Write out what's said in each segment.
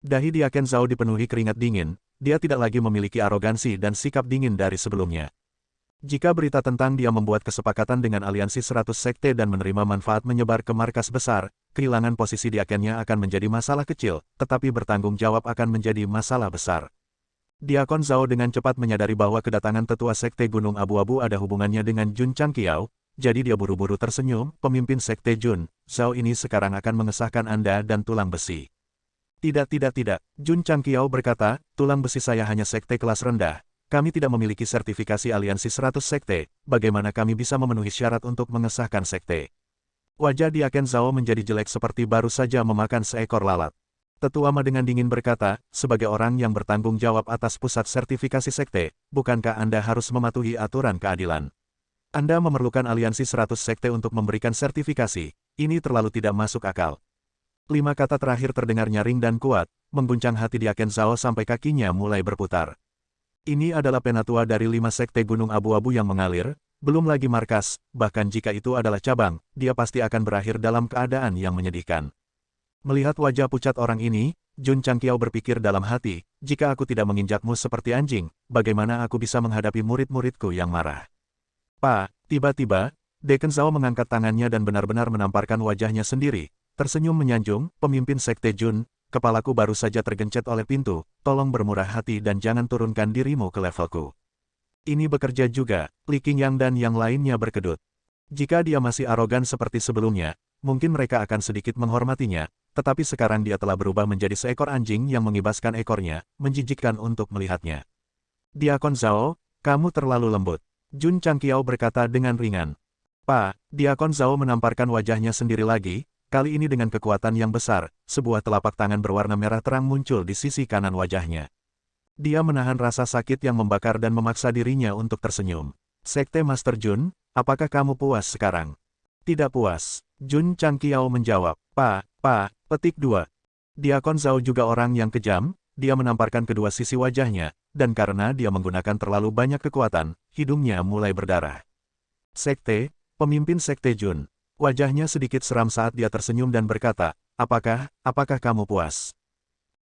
Dahi Diaken Zhao dipenuhi keringat dingin, dia tidak lagi memiliki arogansi dan sikap dingin dari sebelumnya. Jika berita tentang dia membuat kesepakatan dengan aliansi 100 sekte dan menerima manfaat menyebar ke markas besar, kehilangan posisi diakennya akan menjadi masalah kecil, tetapi bertanggung jawab akan menjadi masalah besar. Diakon Zhao dengan cepat menyadari bahwa kedatangan tetua sekte Gunung Abu-Abu ada hubungannya dengan Jun Changqiao, jadi dia buru-buru tersenyum, pemimpin sekte Jun, Zhao ini sekarang akan mengesahkan Anda dan tulang besi. Tidak, Jun Changqiao berkata, tulang besi saya hanya sekte kelas rendah. Kami tidak memiliki sertifikasi aliansi 100 sekte, bagaimana kami bisa memenuhi syarat untuk mengesahkan sekte? Wajah Diaken Zhao menjadi jelek seperti baru saja memakan seekor lalat. Tetua Ma dengan dingin berkata, sebagai orang yang bertanggung jawab atas pusat sertifikasi sekte, bukankah Anda harus mematuhi aturan keadilan? Anda memerlukan aliansi 100 sekte untuk memberikan sertifikasi, ini terlalu tidak masuk akal. 5 kata terakhir terdengar nyaring dan kuat, mengguncang hati Diaken Zhao sampai kakinya mulai berputar. Ini adalah penatua dari 5 sekte Gunung Abu-Abu yang mengalir, belum lagi markas, bahkan jika itu adalah cabang, dia pasti akan berakhir dalam keadaan yang menyedihkan. Melihat wajah pucat orang ini, Jun Changqiao berpikir dalam hati, jika aku tidak menginjakmu seperti anjing, bagaimana aku bisa menghadapi murid-muridku yang marah? Pak, tiba-tiba, Diaken Zhao mengangkat tangannya dan benar-benar menamparkan wajahnya sendiri, tersenyum menyanjung, pemimpin sekte Jun. Kepalaku baru saja tergencet oleh pintu, tolong bermurah hati dan jangan turunkan dirimu ke levelku. Ini bekerja juga, Li Qingyang dan yang lainnya berkedut. Jika dia masih arogan seperti sebelumnya, mungkin mereka akan sedikit menghormatinya, tetapi sekarang dia telah berubah menjadi seekor anjing yang mengibaskan ekornya, menjijikkan untuk melihatnya. Diakon Zhao, kamu terlalu lembut. Jun Changqiao berkata dengan ringan. Pak, Diakon Zhao menamparkan wajahnya sendiri lagi, kali ini dengan kekuatan yang besar, sebuah telapak tangan berwarna merah terang muncul di sisi kanan wajahnya. Dia menahan rasa sakit yang membakar dan memaksa dirinya untuk tersenyum. Sekte Master Jun, apakah kamu puas sekarang? Tidak puas. Jun Changqiao menjawab. Petik 2. Diakon Zhao juga orang yang kejam, dia menamparkan kedua sisi wajahnya, dan karena dia menggunakan terlalu banyak kekuatan, hidungnya mulai berdarah. Sekte, pemimpin sekte Jun. Wajahnya sedikit seram saat dia tersenyum dan berkata, apakah kamu puas?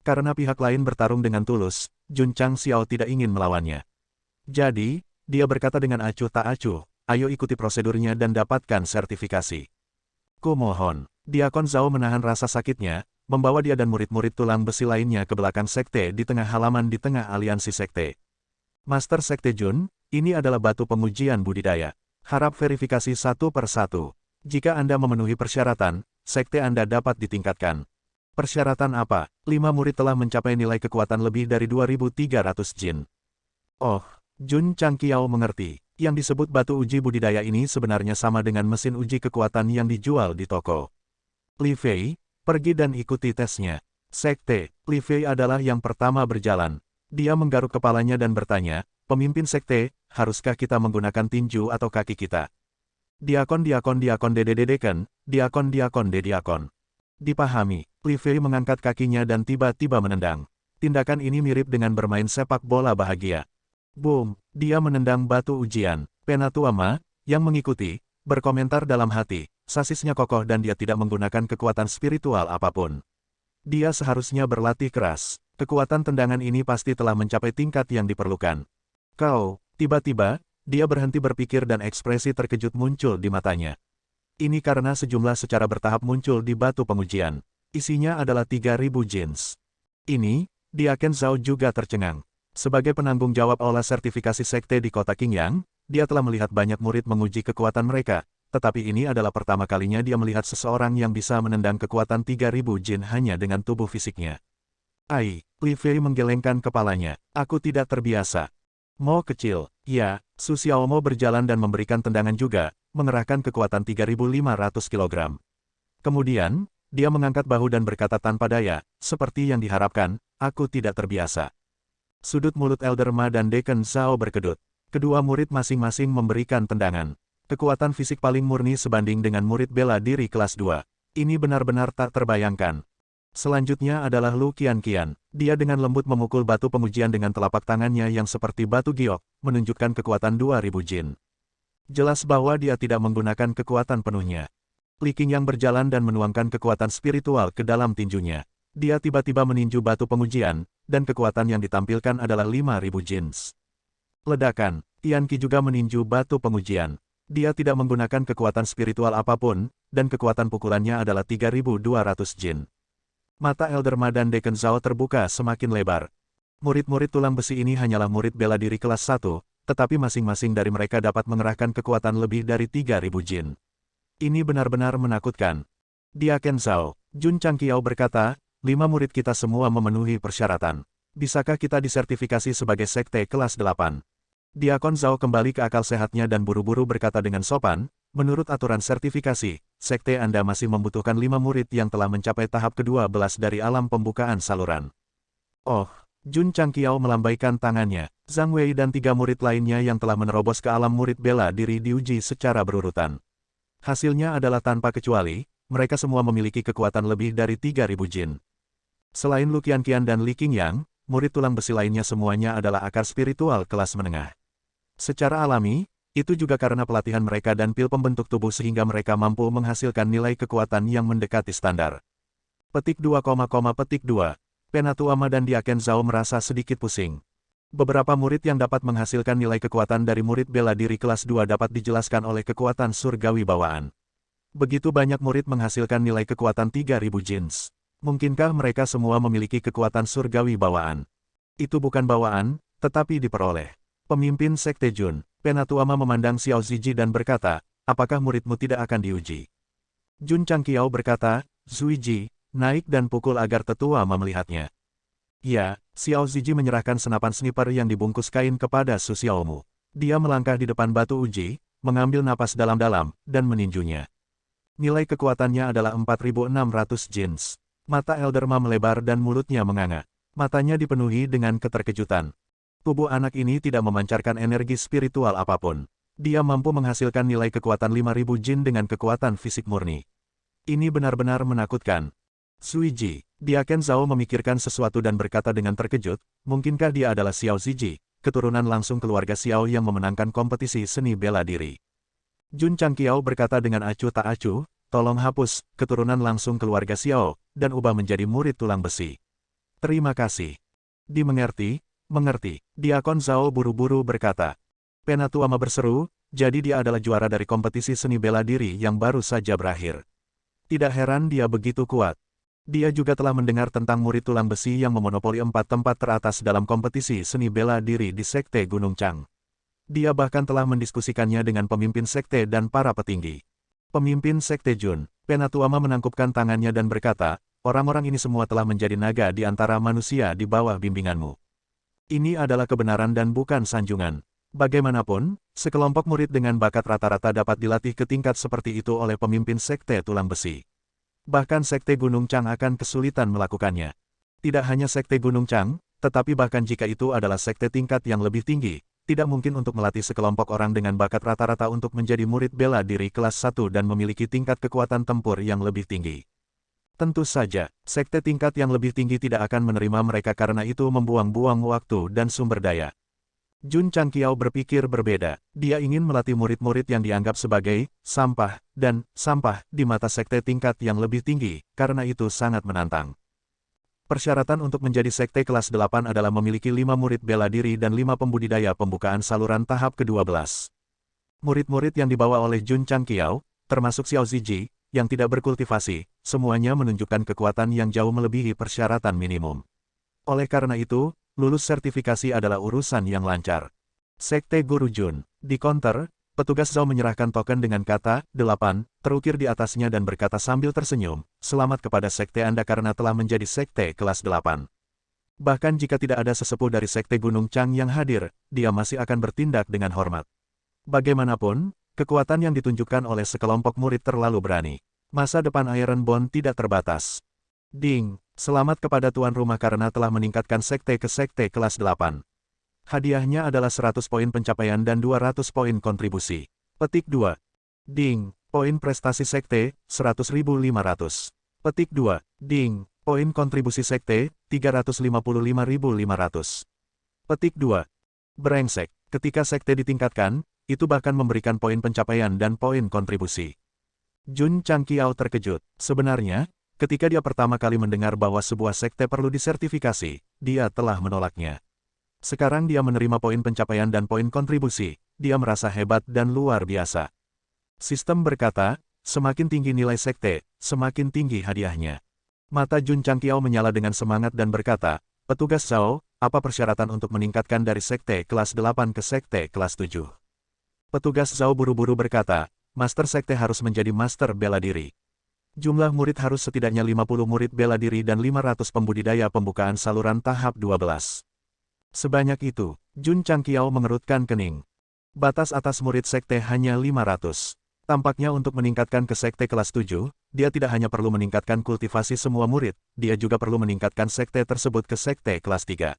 Karena pihak lain bertarung dengan tulus, Jun Changqiao tidak ingin melawannya. Jadi, dia berkata dengan acuh tak acuh, ayo ikuti prosedurnya dan dapatkan sertifikasi. Kumohon. Diakon Zhao menahan rasa sakitnya, membawa dia dan murid-murid tulang besi lainnya ke belakang sekte di tengah halaman di tengah aliansi sekte. Master Sekte Jun, ini adalah batu pengujian budidaya. Harap verifikasi satu per satu. Jika Anda memenuhi persyaratan, sekte Anda dapat ditingkatkan. Persyaratan apa? 5 murid telah mencapai nilai kekuatan lebih dari 2.300 jin. Oh, Jun Changqiao mengerti. Yang disebut batu uji budidaya ini sebenarnya sama dengan mesin uji kekuatan yang dijual di toko. Li Fei, pergi dan ikuti tesnya. Sekte, Li Fei adalah yang pertama berjalan. Dia menggaruk kepalanya dan bertanya, pemimpin sekte, haruskah kita menggunakan tinju atau kaki kita? Diakon Dededeken, Diakon Dediakon. Dipahami, Li Fei mengangkat kakinya dan tiba-tiba menendang. Tindakan ini mirip dengan bermain sepak bola bahagia. Boom, dia menendang batu ujian. Penatua Ma, yang mengikuti, berkomentar dalam hati, sasisnya kokoh dan dia tidak menggunakan kekuatan spiritual apapun. Dia seharusnya berlatih keras. Kekuatan tendangan ini pasti telah mencapai tingkat yang diperlukan. Tiba-tiba, dia berhenti berpikir dan ekspresi terkejut muncul di matanya. Ini karena sejumlah secara bertahap muncul di batu pengujian. Isinya adalah 3.000 jins. Ini, Diaken Zhao juga tercengang. Sebagai penanggung jawab aula sertifikasi sekte di kota Qingyang, dia telah melihat banyak murid menguji kekuatan mereka, tetapi ini adalah pertama kalinya dia melihat seseorang yang bisa menendang kekuatan 3.000 jin hanya dengan tubuh fisiknya. Li Fei menggelengkan kepalanya. Aku tidak terbiasa. Mo kecil, ya, Su Xiaomo berjalan dan memberikan tendangan juga, mengerahkan kekuatan 3.500 kg. Kemudian, dia mengangkat bahu dan berkata tanpa daya, seperti yang diharapkan, aku tidak terbiasa. Sudut mulut Elder Ma dan Diaken Zhao berkedut. Kedua murid masing-masing memberikan tendangan. Kekuatan fisik paling murni sebanding dengan murid bela diri kelas 2. Ini benar-benar tak terbayangkan. Selanjutnya adalah Lu Qianqian. Dia dengan lembut memukul batu pengujian dengan telapak tangannya yang seperti batu giok, menunjukkan kekuatan 2.000 jin. Jelas bahwa dia tidak menggunakan kekuatan penuhnya. Li Qingyang berjalan dan menuangkan kekuatan spiritual ke dalam tinjunya. Dia tiba-tiba meninju batu pengujian, dan kekuatan yang ditampilkan adalah 5.000 jins. Ledakan, Tian Qi juga meninju batu pengujian. Dia tidak menggunakan kekuatan spiritual apapun, dan kekuatan pukulannya adalah 3.200 jin. Mata Elder Ma dan Deacon Zhao terbuka semakin lebar. Murid-murid tulang besi ini hanyalah murid bela diri kelas 1, tetapi masing-masing dari mereka dapat mengerahkan kekuatan lebih dari 3.000 jin. Ini benar-benar menakutkan. Deacon Zhao, Jun Changqiao berkata, 5 murid kita semua memenuhi persyaratan. Bisakah kita disertifikasi sebagai sekte kelas 8? Diakon Zhao kembali ke akal sehatnya dan buru-buru berkata dengan sopan, menurut aturan sertifikasi, sekte Anda masih membutuhkan 5 murid yang telah mencapai tahap ke-12 dari alam pembukaan saluran. Oh, Jun Changqiao melambaikan tangannya. Zhang Wei dan 3 murid lainnya yang telah menerobos ke alam murid bela diri diuji secara berurutan. Hasilnya adalah tanpa kecuali, mereka semua memiliki kekuatan lebih dari 3.000 jin. Selain Lu Qianqian dan Li Qingyang, murid tulang besi lainnya semuanya adalah akar spiritual kelas menengah. Secara alami, itu juga karena pelatihan mereka dan pil pembentuk tubuh sehingga mereka mampu menghasilkan nilai kekuatan yang mendekati standar. Petik 2, petik 2. Penatuama dan Deacon Zhao merasa sedikit pusing. Beberapa murid yang dapat menghasilkan nilai kekuatan dari murid bela diri kelas 2 dapat dijelaskan oleh kekuatan surgawi bawaan. Begitu banyak murid menghasilkan nilai kekuatan 3.000 jins. Mungkinkah mereka semua memiliki kekuatan surgawi bawaan? Itu bukan bawaan, tetapi diperoleh. Pemimpin Sekte Jun, Penatuama memandang Xiao Ziji dan berkata, apakah muridmu tidak akan diuji? Jun Changqiao berkata, Zuiji, naik dan pukul agar tetua melihatnya. Ya, Xiao Ziji menyerahkan senapan sniper yang dibungkus kain kepada Su Xiaomu. Dia melangkah di depan batu uji, mengambil napas dalam-dalam, dan meninjunya. Nilai kekuatannya adalah 4.600 jins. Mata Elder Ma melebar dan mulutnya menganga. Matanya dipenuhi dengan keterkejutan. Tubuh anak ini tidak memancarkan energi spiritual apapun. Dia mampu menghasilkan nilai kekuatan 5.000 jin dengan kekuatan fisik murni. Ini benar-benar menakutkan. Zuiji, Deacon Zhao memikirkan sesuatu dan berkata dengan terkejut, mungkinkah dia adalah Xiao Ziji, keturunan langsung keluarga Xiao yang memenangkan kompetisi seni bela diri. Jun Changqiao berkata dengan acuh tak acuh, tolong hapus keturunan langsung keluarga Xiao, dan ubah menjadi murid tulang besi. Terima kasih. Dimengerti. Mengerti, Deacon Zhao buru-buru berkata. Penatuama berseru, jadi dia adalah juara dari kompetisi seni bela diri yang baru saja berakhir. Tidak heran dia begitu kuat. Dia juga telah mendengar tentang murid tulang besi yang memonopoli 4 tempat teratas dalam kompetisi seni bela diri di Sekte Gunung Chang. Dia bahkan telah mendiskusikannya dengan pemimpin sekte dan para petinggi. Pemimpin Sekte Jun, Penatuama menangkupkan tangannya dan berkata, orang-orang ini semua telah menjadi naga di antara manusia di bawah bimbinganmu. Ini adalah kebenaran dan bukan sanjungan. Bagaimanapun, sekelompok murid dengan bakat rata-rata dapat dilatih ke tingkat seperti itu oleh pemimpin sekte tulang besi. Bahkan sekte Gunung Chang akan kesulitan melakukannya. Tidak hanya sekte Gunung Chang, tetapi bahkan jika itu adalah sekte tingkat yang lebih tinggi, tidak mungkin untuk melatih sekelompok orang dengan bakat rata-rata untuk menjadi murid bela diri kelas 1 dan memiliki tingkat kekuatan tempur yang lebih tinggi. Tentu saja, sekte tingkat yang lebih tinggi tidak akan menerima mereka karena itu membuang-buang waktu dan sumber daya. Jun Changqiao berpikir berbeda. Dia ingin melatih murid-murid yang dianggap sebagai sampah di mata sekte tingkat yang lebih tinggi, karena itu sangat menantang. Persyaratan untuk menjadi sekte kelas 8 adalah memiliki 5 murid bela diri dan 5 pembudidaya pembukaan saluran tahap ke-12. Murid-murid yang dibawa oleh Jun Changqiao, termasuk Xiao Ziji, yang tidak berkultivasi, semuanya menunjukkan kekuatan yang jauh melebihi persyaratan minimum. Oleh karena itu, lulus sertifikasi adalah urusan yang lancar. Sekte Guru Jun, di counter, petugas Zhao menyerahkan token dengan kata 8 terukir di atasnya dan berkata sambil tersenyum, selamat kepada sekte Anda karena telah menjadi sekte kelas 8. Bahkan jika tidak ada sesepuh dari sekte Gunung Chang yang hadir, dia masih akan bertindak dengan hormat. Bagaimanapun, kekuatan yang ditunjukkan oleh sekelompok murid terlalu berani. Masa depan Iron Bond tidak terbatas. Ding, selamat kepada tuan rumah karena telah meningkatkan sekte ke sekte kelas 8. Hadiahnya adalah 100 poin pencapaian dan 200 poin kontribusi. Petik 2. Ding, poin prestasi sekte, 100.500. Petik 2. Ding, poin kontribusi sekte, 355.500. Petik 2. Brengsek, ketika sekte ditingkatkan, itu bahkan memberikan poin pencapaian dan poin kontribusi. Jun Changqiao terkejut. Sebenarnya, Ketika dia pertama kali mendengar bahwa sebuah sekte perlu disertifikasi, dia telah menolaknya. Sekarang dia menerima poin pencapaian dan poin kontribusi, dia merasa hebat dan luar biasa. Sistem berkata, semakin tinggi nilai sekte, semakin tinggi hadiahnya. Mata Jun Changqiao menyala dengan semangat dan berkata, petugas Zhao, apa persyaratan untuk meningkatkan dari sekte kelas 8 ke sekte kelas 7? Petugas Zhao buru-buru berkata, Master Sekte harus menjadi Master Bela Diri. Jumlah murid harus setidaknya 50 murid bela diri dan 500 pembudidaya pembukaan saluran tahap 12. Sebanyak itu, Jun Changqiao mengerutkan kening. Batas atas murid sekte hanya 500. Tampaknya untuk meningkatkan ke sekte kelas 7, dia tidak hanya perlu meningkatkan kultivasi semua murid, dia juga perlu meningkatkan sekte tersebut ke sekte kelas 3.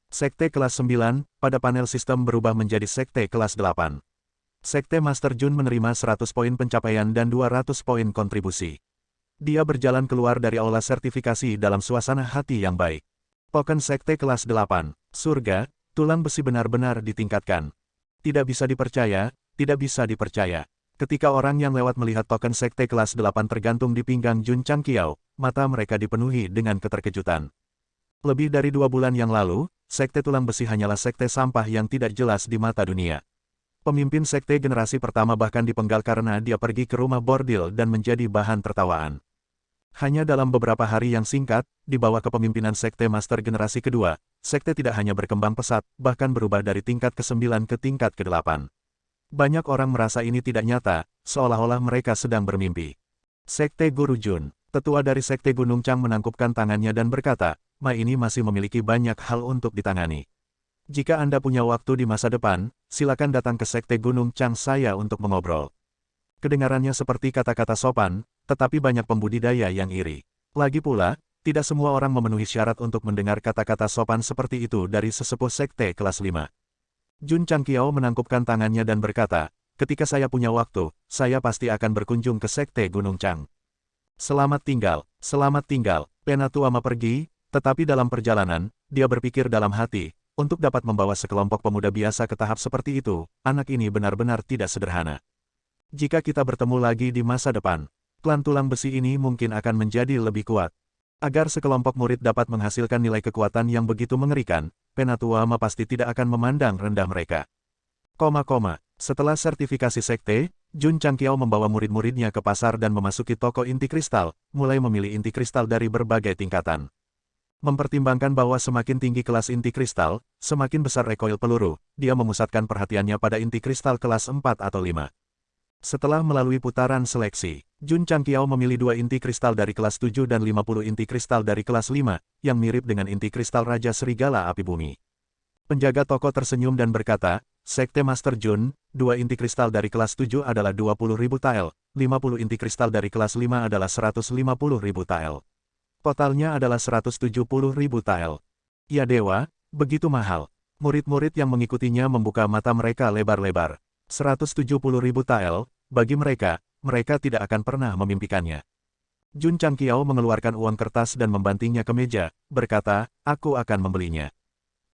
Sekte kelas 9, pada panel sistem berubah menjadi sekte kelas 8. Sekte Master Jun menerima 100 poin pencapaian dan 200 poin kontribusi. Dia berjalan keluar dari aula sertifikasi dalam suasana hati yang baik. Token Sekte kelas 8, surga, tulang besi benar-benar ditingkatkan. Tidak bisa dipercaya, tidak bisa dipercaya. Ketika orang yang lewat melihat token Sekte kelas 8 tergantung di pinggang Jun Changqiao, mata mereka dipenuhi dengan keterkejutan. Lebih dari 2 bulan yang lalu, Sekte Tulang Besi hanyalah sekte sampah yang tidak jelas di mata dunia. Pemimpin sekte generasi pertama bahkan dipenggal karena dia pergi ke rumah bordil dan menjadi bahan tertawaan. Hanya dalam beberapa hari yang singkat, di bawah kepemimpinan sekte master generasi kedua, sekte tidak hanya berkembang pesat, bahkan berubah dari tingkat ke-9 ke tingkat ke-8. Banyak orang merasa ini tidak nyata, seolah-olah mereka sedang bermimpi. Sekte Guru Jun, tetua dari sekte Gunung Chang menangkupkan tangannya dan berkata, Ma ini masih memiliki banyak hal untuk ditangani. Jika Anda punya waktu di masa depan, silakan datang ke Sekte Gunung Chang saya untuk mengobrol. Kedengarannya seperti kata-kata sopan, tetapi banyak pembudidaya yang iri. Lagi pula, tidak semua orang memenuhi syarat untuk mendengar kata-kata sopan seperti itu dari sesepuh Sekte kelas 5. Jun Changqiao menangkupkan tangannya dan berkata, ketika saya punya waktu, saya pasti akan berkunjung ke Sekte Gunung Chang. Selamat tinggal, Penatua Ma pergi, tetapi dalam perjalanan, dia berpikir dalam hati, untuk dapat membawa sekelompok pemuda biasa ke tahap seperti itu, anak ini benar-benar tidak sederhana. Jika kita bertemu lagi di masa depan, klan tulang besi ini mungkin akan menjadi lebih kuat. Agar sekelompok murid dapat menghasilkan nilai kekuatan yang begitu mengerikan, Penatua Ma pasti tidak akan memandang rendah mereka. Setelah sertifikasi sekte, Jun Changqiao membawa murid-muridnya ke pasar dan memasuki toko inti kristal, mulai memilih inti kristal dari berbagai tingkatan. Mempertimbangkan bahwa semakin tinggi kelas inti kristal, semakin besar recoil peluru, dia memusatkan perhatiannya pada inti kristal kelas 4 atau 5. Setelah melalui putaran seleksi, Jun Changqiao memilih 2 inti kristal dari kelas 7 dan 50 inti kristal dari kelas 5, yang mirip dengan inti kristal Raja Serigala Api Bumi. Penjaga toko tersenyum dan berkata, Sekte Master Jun, 2 inti kristal dari kelas 7 adalah 20.000 tael, 50 inti kristal dari kelas 5 adalah 150.000 tael. Totalnya adalah 170.000 tael. Ya dewa, begitu mahal. Murid-murid yang mengikutinya membuka mata mereka lebar-lebar. 170.000 tael, bagi mereka, mereka tidak akan pernah memimpikannya. Jun Changqiao mengeluarkan uang kertas dan membantingnya ke meja, berkata, aku akan membelinya.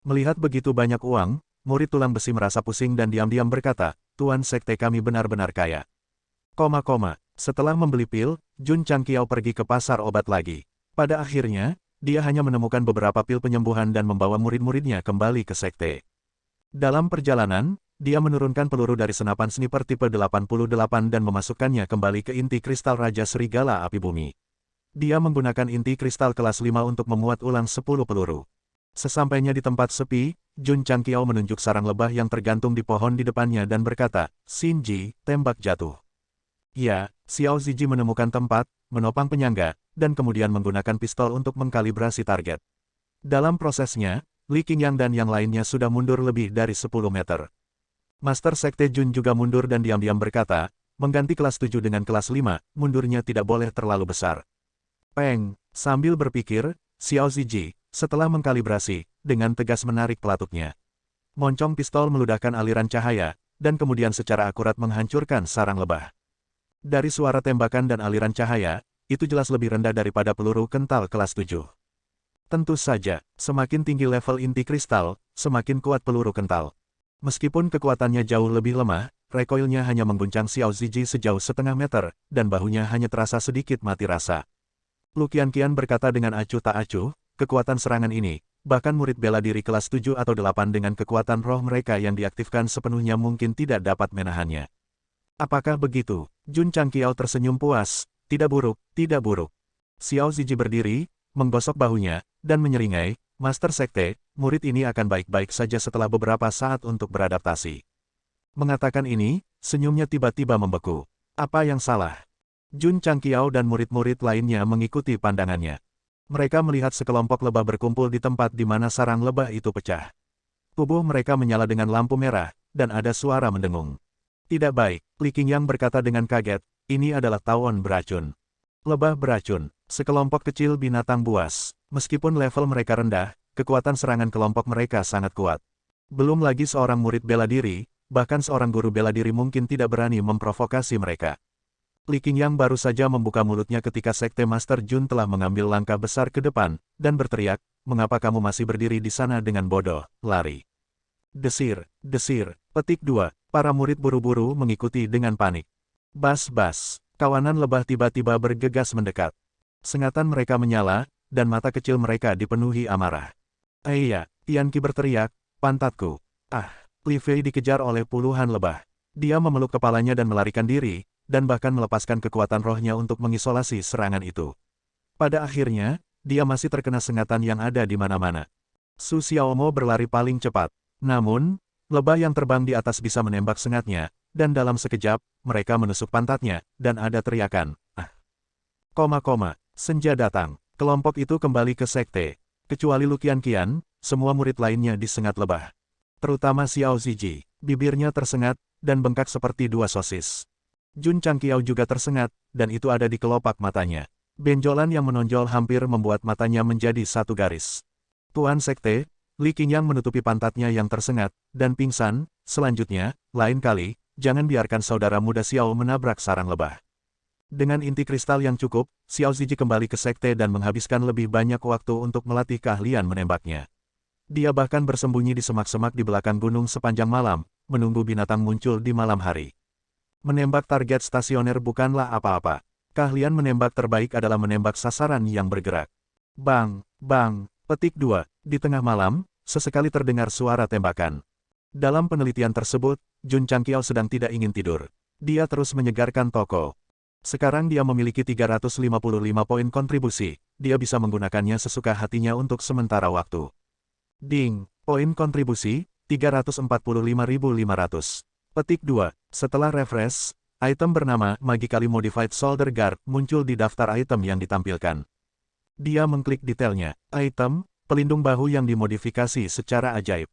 Melihat begitu banyak uang, murid tulang besi merasa pusing dan diam-diam berkata, Tuan sekte kami benar-benar kaya. Setelah membeli pil, Jun Changqiao pergi ke pasar obat lagi. Pada akhirnya, dia hanya menemukan beberapa pil penyembuhan dan membawa murid-muridnya kembali ke sekte. Dalam perjalanan, dia menurunkan peluru dari senapan sniper tipe 88 dan memasukkannya kembali ke inti kristal Raja Serigala Api Bumi. Dia menggunakan inti kristal kelas 5 untuk memuat ulang 10 peluru. Sesampainya di tempat sepi, Jun Changqiao menunjuk sarang lebah yang tergantung di pohon di depannya dan berkata, Shinji, tembak jatuh. Ya, Xiao Ziji menemukan tempat, menopang penyangga, dan kemudian menggunakan pistol untuk mengkalibrasi target. Dalam prosesnya, Li Qingyang dan yang lainnya sudah mundur lebih dari 10 meter. Master Sekte Jun juga mundur dan diam-diam berkata, mengganti kelas 7 dengan kelas 5, mundurnya tidak boleh terlalu besar. Peng, sambil berpikir, Xiao Ziji, setelah mengkalibrasi, dengan tegas menarik pelatuknya. Moncong pistol meludahkan aliran cahaya, dan kemudian secara akurat menghancurkan sarang lebah. Dari suara tembakan dan aliran cahaya, itu jelas lebih rendah daripada peluru kental kelas 7. Tentu saja, semakin tinggi level inti kristal, semakin kuat peluru kental. Meskipun kekuatannya jauh lebih lemah, recoilnya hanya mengguncang Xiao Ziji sejauh setengah meter, dan bahunya hanya terasa sedikit mati rasa. Lu Qianqian berkata dengan acuh tak acuh, kekuatan serangan ini, bahkan murid bela diri kelas 7 atau 8 dengan kekuatan roh mereka yang diaktifkan sepenuhnya mungkin tidak dapat menahannya. Apakah begitu? Jun Changqiao tersenyum puas. Tidak buruk, tidak buruk. Xiao Ziji berdiri, menggosok bahunya, dan menyeringai, Master Sekte, murid ini akan baik-baik saja setelah beberapa saat untuk beradaptasi. Mengatakan ini, senyumnya tiba-tiba membeku. Apa yang salah? Jun Changqiao dan murid-murid lainnya mengikuti pandangannya. Mereka melihat sekelompok lebah berkumpul di tempat di mana sarang lebah itu pecah. Tubuh mereka menyala dengan lampu merah, dan ada suara mendengung. Tidak baik, Li Qingyang berkata dengan kaget, ini adalah tawon beracun. Lebah beracun, sekelompok kecil binatang buas. Meskipun level mereka rendah, kekuatan serangan kelompok mereka sangat kuat. Belum lagi seorang murid bela diri, bahkan seorang guru bela diri mungkin tidak berani memprovokasi mereka. Li Qingyang baru saja membuka mulutnya ketika Sekte Master Jun telah mengambil langkah besar ke depan, dan berteriak, mengapa kamu masih berdiri di sana dengan bodoh, lari. Desir, desir, petik 2, para murid buru-buru mengikuti dengan panik. Bas-bas, kawanan lebah tiba-tiba bergegas mendekat. Sengatan mereka menyala, dan mata kecil mereka dipenuhi amarah. Iya, Tianqi berteriak, pantatku. Ah, Li Fei dikejar oleh puluhan lebah. Dia memeluk kepalanya dan melarikan diri, dan bahkan melepaskan kekuatan rohnya untuk mengisolasi serangan itu. Pada akhirnya, dia masih terkena sengatan yang ada di mana-mana. Su Xiaomo berlari paling cepat. Namun, lebah yang terbang di atas bisa menembak sengatnya, dan dalam sekejap, mereka menusuk pantatnya, dan ada teriakan, ah. Senja datang. Kelompok itu kembali ke sekte. Kecuali Lu Qianqian, semua murid lainnya disengat lebah. Terutama Xiao Ziji, bibirnya tersengat, dan bengkak seperti dua sosis. Jun Changqiao juga tersengat, dan itu ada di kelopak matanya. Benjolan yang menonjol hampir membuat matanya menjadi satu garis. Tuan Sekte, Li Qingyang menutupi pantatnya yang tersengat, dan pingsan. Selanjutnya, lain kali, jangan biarkan saudara muda Xiao menabrak sarang lebah. Dengan inti kristal yang cukup, Xiao Ziji kembali ke sekte dan menghabiskan lebih banyak waktu untuk melatih keahlian menembaknya. Dia bahkan bersembunyi di semak-semak di belakang gunung sepanjang malam, menunggu binatang muncul di malam hari. Menembak target stasioner bukanlah apa-apa. Keahlian menembak terbaik adalah menembak sasaran yang bergerak. Bang, bang. Petik 2. Di tengah malam, sesekali terdengar suara tembakan. Dalam penelitian tersebut, Jun Changqiao sedang tidak ingin tidur. Dia terus menyegarkan toko. Sekarang dia memiliki 355 poin kontribusi, dia bisa menggunakannya sesuka hatinya untuk sementara waktu. Ding, poin kontribusi, 345.500. Petik 2. Setelah refresh, item bernama Magically Modified Shoulder Guard muncul di daftar item yang ditampilkan. Dia mengklik detailnya. Item, pelindung bahu yang dimodifikasi secara ajaib.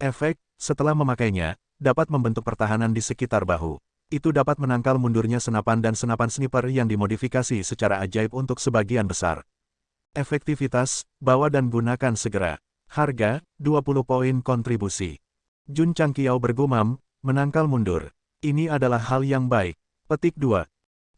Efek, setelah memakainya, dapat membentuk pertahanan di sekitar bahu. Itu dapat menangkal mundurnya senapan dan senapan sniper yang dimodifikasi secara ajaib untuk sebagian besar. Efektivitas, bawa dan gunakan segera. Harga, 20 poin kontribusi. Jun Changqiao bergumam, menangkal mundur. Ini adalah hal yang baik. Petik 2.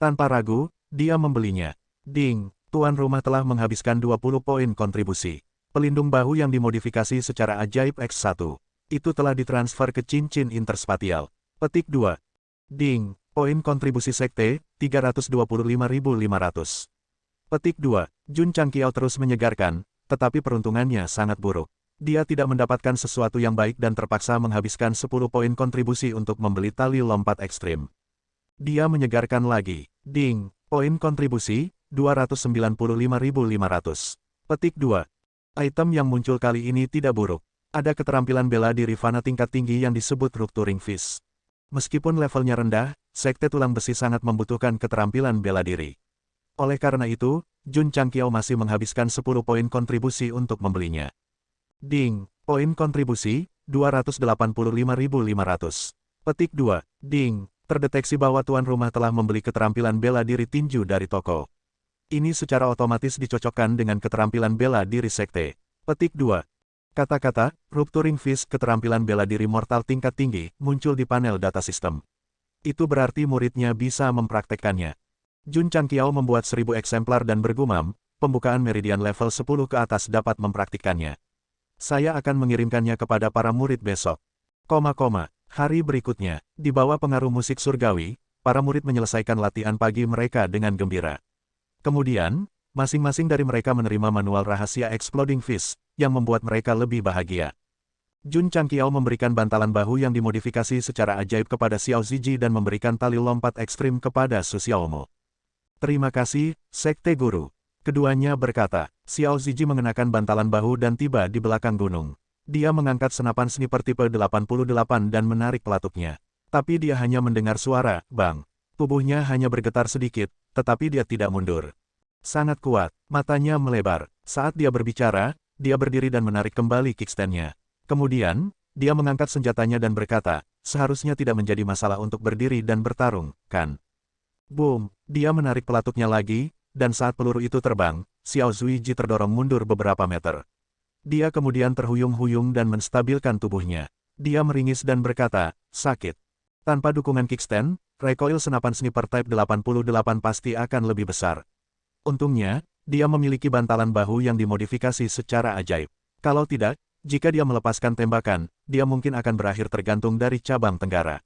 Tanpa ragu, dia membelinya. Ding. Tuan rumah telah menghabiskan 20 poin kontribusi. Pelindung bahu yang dimodifikasi secara ajaib X1. Itu telah ditransfer ke cincin interspatial. Petik 2. Ding, poin kontribusi sekte, 325.500. Petik 2. Jun Changqiao terus menyegarkan, tetapi peruntungannya sangat buruk. Dia tidak mendapatkan sesuatu yang baik dan terpaksa menghabiskan 10 poin kontribusi untuk membeli tali lompat ekstrim. Dia menyegarkan lagi. Ding, poin kontribusi, 295.500. Petik 2. Item yang muncul kali ini tidak buruk. Ada keterampilan bela diri fana tingkat tinggi yang disebut Rupturing Fist. Meskipun levelnya rendah, Sekte Tulang Besi sangat membutuhkan keterampilan bela diri. Oleh karena itu, Jun Changqiao masih menghabiskan 10 poin kontribusi untuk membelinya. Ding, poin kontribusi, 285.500. Petik 2. Ding, terdeteksi bahwa tuan rumah telah membeli keterampilan bela diri tinju dari toko. Ini secara otomatis dicocokkan dengan keterampilan bela diri sekte. Petik 2. Kata-kata, Rupturing Fist keterampilan bela diri mortal tingkat tinggi, muncul di panel data sistem. Itu berarti muridnya bisa mempraktekkannya. Jun Changqiao membuat 1000 eksemplar dan bergumam, pembukaan meridian level 10 ke atas dapat mempraktikkannya. Saya akan mengirimkannya kepada para murid besok. Hari berikutnya, di bawah pengaruh musik surgawi, para murid menyelesaikan latihan pagi mereka dengan gembira. Kemudian, masing-masing dari mereka menerima manual rahasia Exploding Fist, yang membuat mereka lebih bahagia. Jun Changqiao memberikan bantalan bahu yang dimodifikasi secara ajaib kepada Xiao Ziji dan memberikan tali lompat ekstrim kepada Su Xiaomo. Terima kasih, Sekte Guru. Keduanya berkata. Xiao Ziji mengenakan bantalan bahu dan tiba di belakang gunung. Dia mengangkat senapan sniper tipe 88 dan menarik pelatuknya. Tapi dia hanya mendengar suara, bang. Tubuhnya hanya bergetar sedikit, tetapi dia tidak mundur. Sangat kuat, matanya melebar. Saat dia berbicara, dia berdiri dan menarik kembali kickstand-nya. Kemudian, dia mengangkat senjatanya dan berkata, seharusnya tidak menjadi masalah untuk berdiri dan bertarung, kan? Boom, dia menarik pelatuknya lagi, dan saat peluru itu terbang, Xiao Zuiji terdorong mundur beberapa meter. Dia kemudian terhuyung-huyung dan menstabilkan tubuhnya. Dia meringis dan berkata, sakit. Tanpa dukungan kickstand, recoil senapan sniper Type 88 pasti akan lebih besar. Untungnya, dia memiliki bantalan bahu yang dimodifikasi secara ajaib. Kalau tidak, jika dia melepaskan tembakan, dia mungkin akan berakhir tergantung dari cabang tenggara.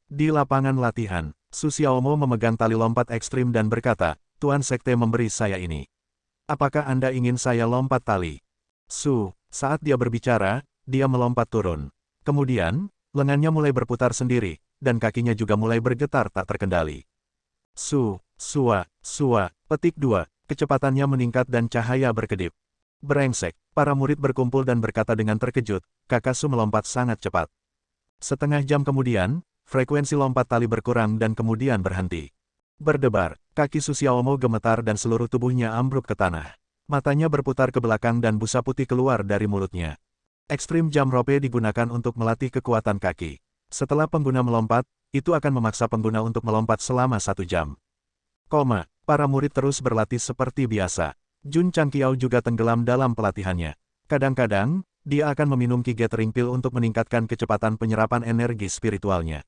Di lapangan latihan, Su Xiaomo memegang tali lompat ekstrim dan berkata, Tuan Sekte memberi saya ini. Apakah Anda ingin saya lompat tali? Saat dia berbicara, dia melompat turun. Kemudian, lengannya mulai berputar sendiri, dan kakinya juga mulai bergetar tak terkendali. Petik 2, kecepatannya meningkat dan cahaya berkedip. Brengsek, para murid berkumpul dan berkata dengan terkejut, Kakak Su melompat sangat cepat. Setengah jam kemudian, frekuensi lompat tali berkurang dan kemudian berhenti. Berdebar, kaki Su Xiaomo gemetar dan seluruh tubuhnya ambruk ke tanah. Matanya berputar ke belakang dan busa putih keluar dari mulutnya. Extreme Jump Rope digunakan untuk melatih kekuatan kaki. Setelah pengguna melompat, itu akan memaksa pengguna untuk melompat selama 1 jam. Para murid terus berlatih seperti biasa. Jun Changqiao juga tenggelam dalam pelatihannya. Kadang-kadang, dia akan meminum Ki Gathering Pill untuk meningkatkan kecepatan penyerapan energi spiritualnya.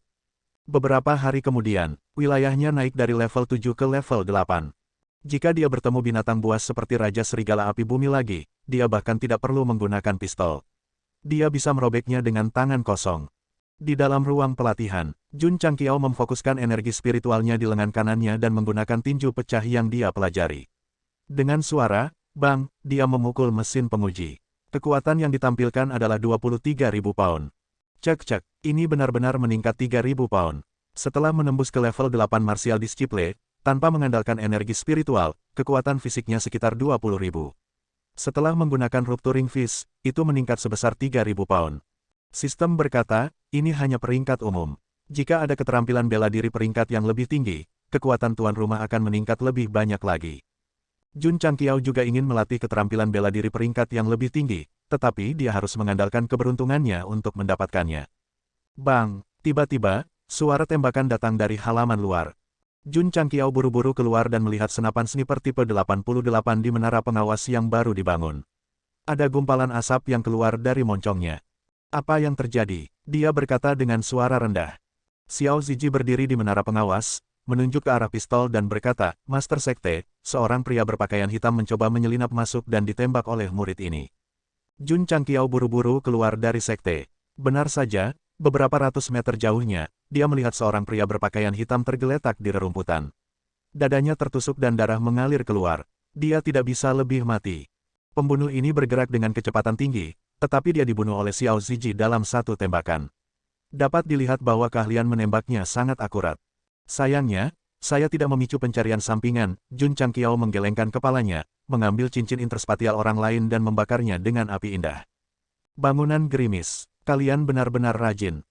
Beberapa hari kemudian, wilayahnya naik dari level 7 ke level 8. Jika dia bertemu binatang buas seperti Raja Serigala Api Bumi lagi, dia bahkan tidak perlu menggunakan pistol. Dia bisa merobeknya dengan tangan kosong. Di dalam ruang pelatihan, Jun Changqiao memfokuskan energi spiritualnya di lengan kanannya dan menggunakan tinju pecah yang dia pelajari. Dengan suara, bang, dia memukul mesin penguji. Kekuatan yang ditampilkan adalah 23.000 pound. Cek, ini benar-benar meningkat 3.000 pound. Setelah menembus ke level 8 martial disciple, tanpa mengandalkan energi spiritual, kekuatan fisiknya sekitar 20.000. Setelah menggunakan Rupturing Fist, itu meningkat sebesar 3.000 pound. Sistem berkata, ini hanya peringkat umum. Jika ada keterampilan bela diri peringkat yang lebih tinggi, kekuatan tuan rumah akan meningkat lebih banyak lagi. Jun Changqiao juga ingin melatih keterampilan bela diri peringkat yang lebih tinggi, tetapi dia harus mengandalkan keberuntungannya untuk mendapatkannya. Bang, tiba-tiba, suara tembakan datang dari halaman luar. Jun Changqiao buru-buru keluar dan melihat senapan sniper tipe 88 di menara pengawas yang baru dibangun. Ada gumpalan asap yang keluar dari moncongnya. Apa yang terjadi? Dia berkata dengan suara rendah. Xiao Ziji berdiri di menara pengawas, menunjuk ke arah pistol dan berkata, Master Sekte, seorang pria berpakaian hitam mencoba menyelinap masuk dan ditembak oleh murid ini. Jun Changqiao buru-buru keluar dari sekte. Benar saja, beberapa ratus meter jauhnya, dia melihat seorang pria berpakaian hitam tergeletak di rerumputan. Dadanya tertusuk dan darah mengalir keluar. Dia tidak bisa lebih mati. Pembunuh ini bergerak dengan kecepatan tinggi, tetapi dia dibunuh oleh Xiao Ziji dalam 1 tembakan. Dapat dilihat bahwa keahlian menembaknya sangat akurat. Sayangnya, saya tidak memicu pencarian sampingan. Jun Changqiao menggelengkan kepalanya, mengambil cincin interspatial orang lain dan membakarnya dengan api indah. Bangunan gerimis. Kalian benar-benar rajin.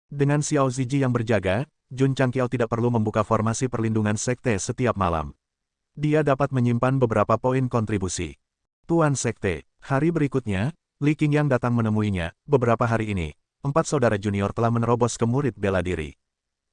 Dengan Xiao Ziji yang berjaga, Jun Changqiao tidak perlu membuka formasi perlindungan sekte setiap malam. Dia dapat menyimpan beberapa poin kontribusi. Tuan Sekte, hari berikutnya, Li Qingyang datang menemuinya. Beberapa hari ini, 4 saudara junior telah menerobos ke murid bela diri.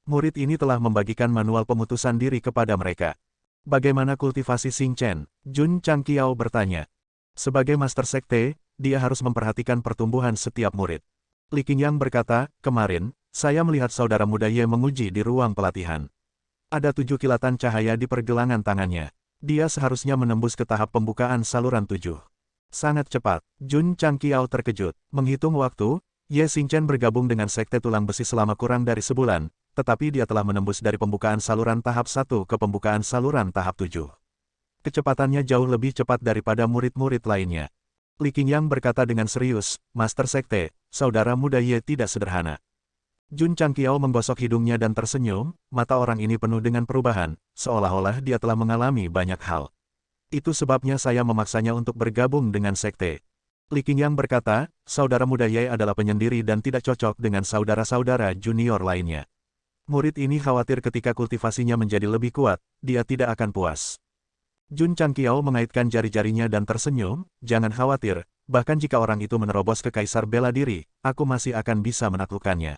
Murid ini telah membagikan manual pemutusan diri kepada mereka. Bagaimana kultivasi Xing Chen? Jun Changqiao bertanya. Sebagai Master Sekte, dia harus memperhatikan pertumbuhan setiap murid. Li Qingyang berkata, kemarin, saya melihat saudara muda Ye menguji di ruang pelatihan. Ada 7 kilatan cahaya di pergelangan tangannya. Dia seharusnya menembus ke tahap pembukaan saluran 7. Sangat cepat. Jun Changqiao terkejut. Menghitung waktu, Ye Xingchen bergabung dengan Sekte Tulang Besi selama kurang dari sebulan, tetapi dia telah menembus dari pembukaan saluran tahap 1 ke pembukaan saluran tahap 7. Kecepatannya jauh lebih cepat daripada murid-murid lainnya. Li Qingyang berkata dengan serius, Master Sekte, saudara muda Ye tidak sederhana. Jun Changqiao menggosok hidungnya dan tersenyum, mata orang ini penuh dengan perubahan, seolah-olah dia telah mengalami banyak hal. Itu sebabnya saya memaksanya untuk bergabung dengan Sekte. Li Qingyang berkata, saudara muda Ye adalah penyendiri dan tidak cocok dengan saudara-saudara junior lainnya. Murid ini khawatir ketika kultivasinya menjadi lebih kuat, dia tidak akan puas. Jun Changqiao mengaitkan jari-jarinya dan tersenyum, jangan khawatir, bahkan jika orang itu menerobos ke Kaisar Bela Diri, aku masih akan bisa menaklukkannya.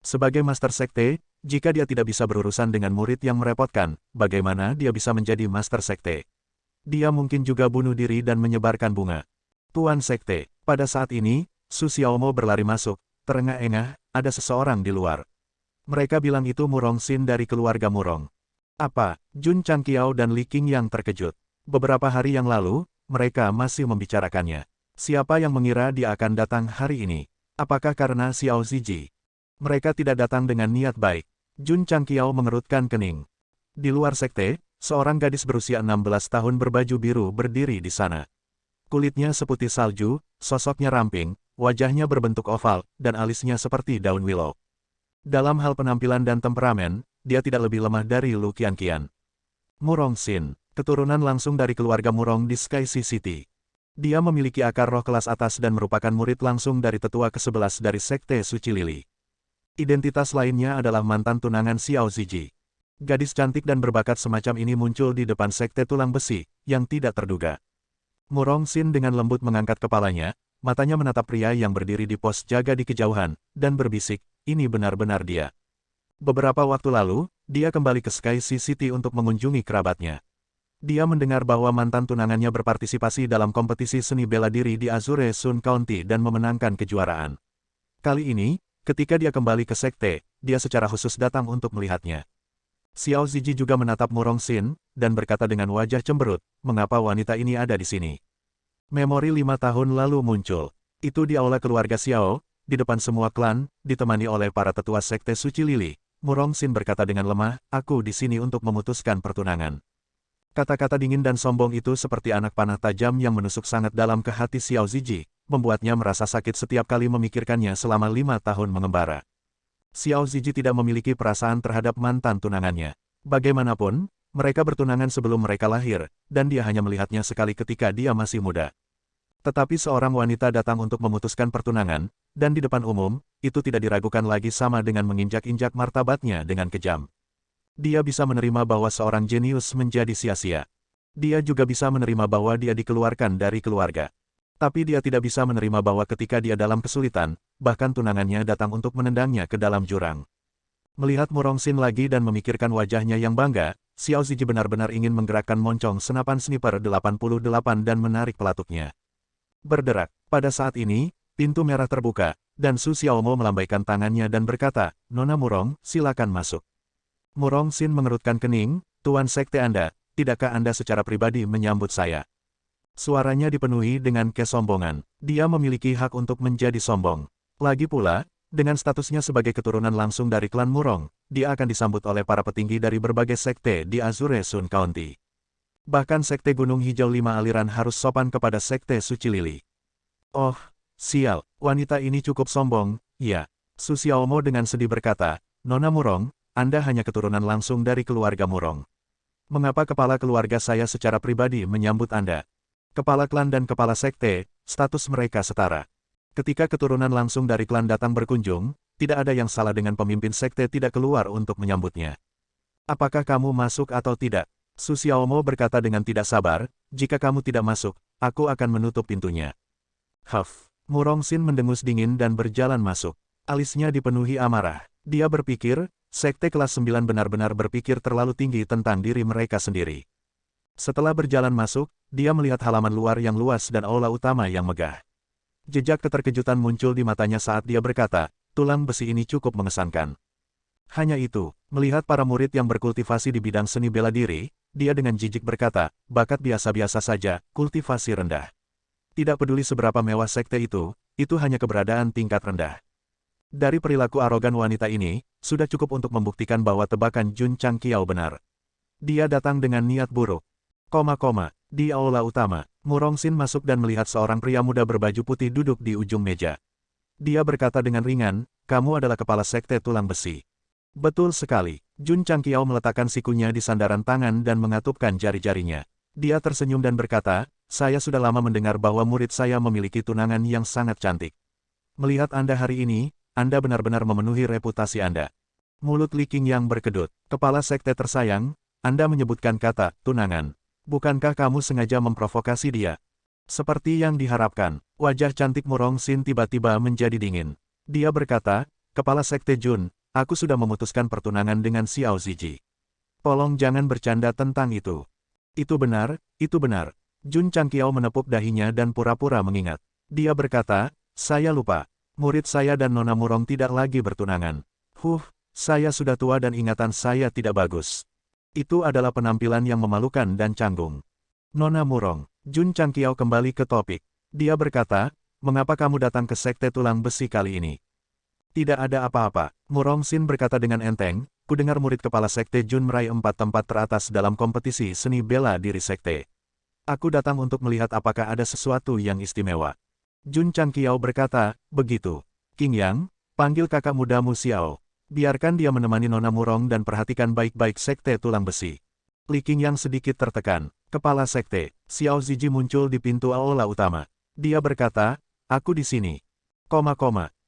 Sebagai Master Sekte, jika dia tidak bisa berurusan dengan murid yang merepotkan, bagaimana dia bisa menjadi Master Sekte? Dia mungkin juga bunuh diri dan menyebarkan bunga. Tuan Sekte, pada saat ini, Su Xiaomo berlari masuk, terengah-engah, ada seseorang di luar. Mereka bilang itu Murong Xin dari keluarga Murong. Apa? Jun Changqiao dan Li Qingyang terkejut. Beberapa hari yang lalu, mereka masih membicarakannya. Siapa yang mengira dia akan datang hari ini? Apakah karena Xiao Ziji? Mereka tidak datang dengan niat baik. Jun Changqiao mengerutkan kening. Di luar sekte, seorang gadis berusia 16 tahun berbaju biru berdiri di sana. Kulitnya seputih salju, sosoknya ramping, wajahnya berbentuk oval, dan alisnya seperti daun willow. Dalam hal penampilan dan temperamen, dia tidak lebih lemah dari Lu Qianqian. Murong Xin, keturunan langsung dari keluarga Murong di Sky Sea City. Dia memiliki akar roh kelas atas dan merupakan murid langsung dari tetua ke-11 dari Sekte Suci Lili. Identitas lainnya adalah mantan tunangan Xiao Ziji. Gadis cantik dan berbakat semacam ini muncul di depan Sekte Tulang Besi, yang tidak terduga. Murong Xin dengan lembut mengangkat kepalanya, matanya menatap pria yang berdiri di pos jaga di kejauhan, dan berbisik, ini benar-benar dia. Beberapa waktu lalu, dia kembali ke Sky Sea City untuk mengunjungi kerabatnya. Dia mendengar bahwa mantan tunangannya berpartisipasi dalam kompetisi seni bela diri di Azure Sun County dan memenangkan kejuaraan. Kali ini, ketika dia kembali ke sekte, dia secara khusus datang untuk melihatnya. Xiao Ziji juga menatap Murong Xin, dan berkata dengan wajah cemberut, mengapa wanita ini ada di sini? Memori 5 tahun lalu muncul. Itu di aula keluarga Xiao, di depan semua klan, ditemani oleh para tetua Sekte Suci Lili. Murong Xin berkata dengan lemah, aku di sini untuk memutuskan pertunangan. Kata-kata dingin dan sombong itu seperti anak panah tajam yang menusuk sangat dalam ke hati Xiao Ziji, membuatnya merasa sakit setiap kali memikirkannya selama 5 tahun mengembara. Xiao Ziji tidak memiliki perasaan terhadap mantan tunangannya. Bagaimanapun, mereka bertunangan sebelum mereka lahir, dan dia hanya melihatnya sekali ketika dia masih muda. Tetapi seorang wanita datang untuk memutuskan pertunangan, dan di depan umum, itu tidak diragukan lagi sama dengan menginjak-injak martabatnya dengan kejam. Dia bisa menerima bahwa seorang jenius menjadi sia-sia. Dia juga bisa menerima bahwa dia dikeluarkan dari keluarga. Tapi dia tidak bisa menerima bahwa ketika dia dalam kesulitan, bahkan tunangannya datang untuk menendangnya ke dalam jurang. Melihat Murong Xin lagi dan memikirkan wajahnya yang bangga, Xiao Ziji benar-benar ingin menggerakkan moncong senapan sniper 88 dan menarik pelatuknya. Berderak. Pada saat ini, pintu merah terbuka, dan Su Xiaomo melambaikan tangannya dan berkata, Nona Murong, silakan masuk. Murong Xin mengerutkan kening, Tuan Sekte Anda, tidakkah Anda secara pribadi menyambut saya? Suaranya dipenuhi dengan kesombongan. Dia memiliki hak untuk menjadi sombong. Lagi pula, dengan statusnya sebagai keturunan langsung dari klan Murong, dia akan disambut oleh para petinggi dari berbagai sekte di Azure Sun County. Bahkan Sekte Gunung Hijau 5 aliran harus sopan kepada Sekte Suci Lili. Oh, sial, wanita ini cukup sombong, ya. Su Xiaomo dengan sedih berkata, Nona Murong, Anda hanya keturunan langsung dari keluarga Murong. Mengapa kepala keluarga saya secara pribadi menyambut Anda? Kepala klan dan kepala sekte, status mereka setara. Ketika keturunan langsung dari klan datang berkunjung, tidak ada yang salah dengan pemimpin sekte tidak keluar untuk menyambutnya. Apakah kamu masuk atau tidak? Su Xiaomo berkata dengan tidak sabar, jika kamu tidak masuk, aku akan menutup pintunya. Huff. Murong Xin mendengus dingin dan berjalan masuk. Alisnya dipenuhi amarah. Dia berpikir, sekte kelas 9 benar-benar berpikir terlalu tinggi tentang diri mereka sendiri. Setelah berjalan masuk, dia melihat halaman luar yang luas dan aula utama yang megah. Jejak keterkejutan muncul di matanya saat dia berkata, tulang besi ini cukup mengesankan. Hanya itu, melihat para murid yang berkultivasi di bidang seni bela diri, dia dengan jijik berkata, bakat biasa-biasa saja, kultivasi rendah. Tidak peduli seberapa mewah sekte itu, itu hanya keberadaan tingkat rendah. Dari perilaku arogan wanita ini, sudah cukup untuk membuktikan bahwa tebakan Jun Changqiao benar. Dia datang dengan niat buruk. Di aula utama, Murongsin masuk dan melihat seorang pria muda berbaju putih duduk di ujung meja. Dia berkata dengan ringan, kamu adalah kepala sekte tulang besi. Betul sekali. Jun Changqiao meletakkan sikunya di sandaran tangan dan mengatupkan jari-jarinya. Dia tersenyum dan berkata, saya sudah lama mendengar bahwa murid saya memiliki tunangan yang sangat cantik. Melihat Anda hari ini, Anda benar-benar memenuhi reputasi Anda. Mulut Li Qingyang berkedut. Kepala sekte tersayang, Anda menyebutkan kata, tunangan. Bukankah kamu sengaja memprovokasi dia? Seperti yang diharapkan, wajah cantik Murongsin tiba-tiba menjadi dingin. Dia berkata, Kepala Sekte Jun, aku sudah memutuskan pertunangan dengan Xiao Ziji. Tolong jangan bercanda tentang itu. Itu benar, itu benar. Jun Changqiao menepuk dahinya dan pura-pura mengingat. Dia berkata, saya lupa. Murid saya dan Nona Murong tidak lagi bertunangan. Saya sudah tua dan ingatan saya tidak bagus. Itu adalah penampilan yang memalukan dan canggung. Nona Murong, Jun Changqiao kembali ke topik. Dia berkata, mengapa kamu datang ke sekte tulang besi kali ini? Tidak ada apa-apa, Murongsin berkata dengan enteng, ku dengar murid kepala sekte Jun meraih 4 tempat teratas dalam kompetisi seni bela diri sekte. Aku datang untuk melihat apakah ada sesuatu yang istimewa. Jun Changqiao berkata, begitu. Qingyang, panggil kakak mudamu Xiao. Biarkan dia menemani Nona Murong dan perhatikan baik-baik sekte tulang besi. Li Qingyang sedikit tertekan. Kepala sekte, Xiao Ziji muncul di pintu aula utama. Dia berkata, aku di sini.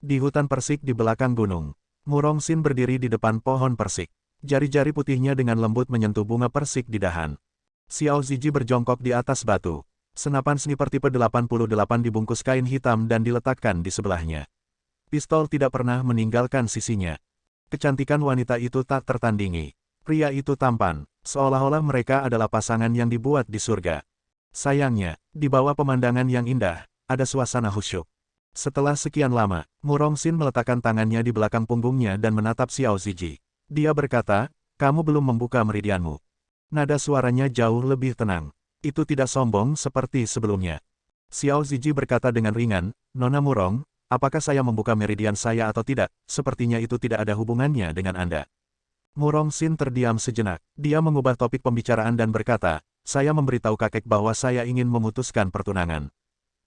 Di hutan persik di belakang gunung. Murongsin berdiri di depan pohon persik. Jari-jari putihnya dengan lembut menyentuh bunga persik di dahan. Xiao Ziji berjongkok di atas batu. Senapan sniper tipe 88 dibungkus kain hitam dan diletakkan di sebelahnya. Pistol tidak pernah meninggalkan sisinya. Kecantikan wanita itu tak tertandingi. Pria itu tampan, seolah-olah mereka adalah pasangan yang dibuat di surga. Sayangnya, di bawah pemandangan yang indah, ada suasana khusyuk. Setelah sekian lama, Murongsin meletakkan tangannya di belakang punggungnya dan menatap Xiao Ziji. Dia berkata, kamu belum membuka meridianmu. Nada suaranya jauh lebih tenang. Itu tidak sombong seperti sebelumnya. Xiao Ziji berkata dengan ringan, Nona Murong, apakah saya membuka meridian saya atau tidak, sepertinya itu tidak ada hubungannya dengan Anda. Murongsin terdiam sejenak. Dia mengubah topik pembicaraan dan berkata, saya memberitahu kakek bahwa saya ingin memutuskan pertunangan.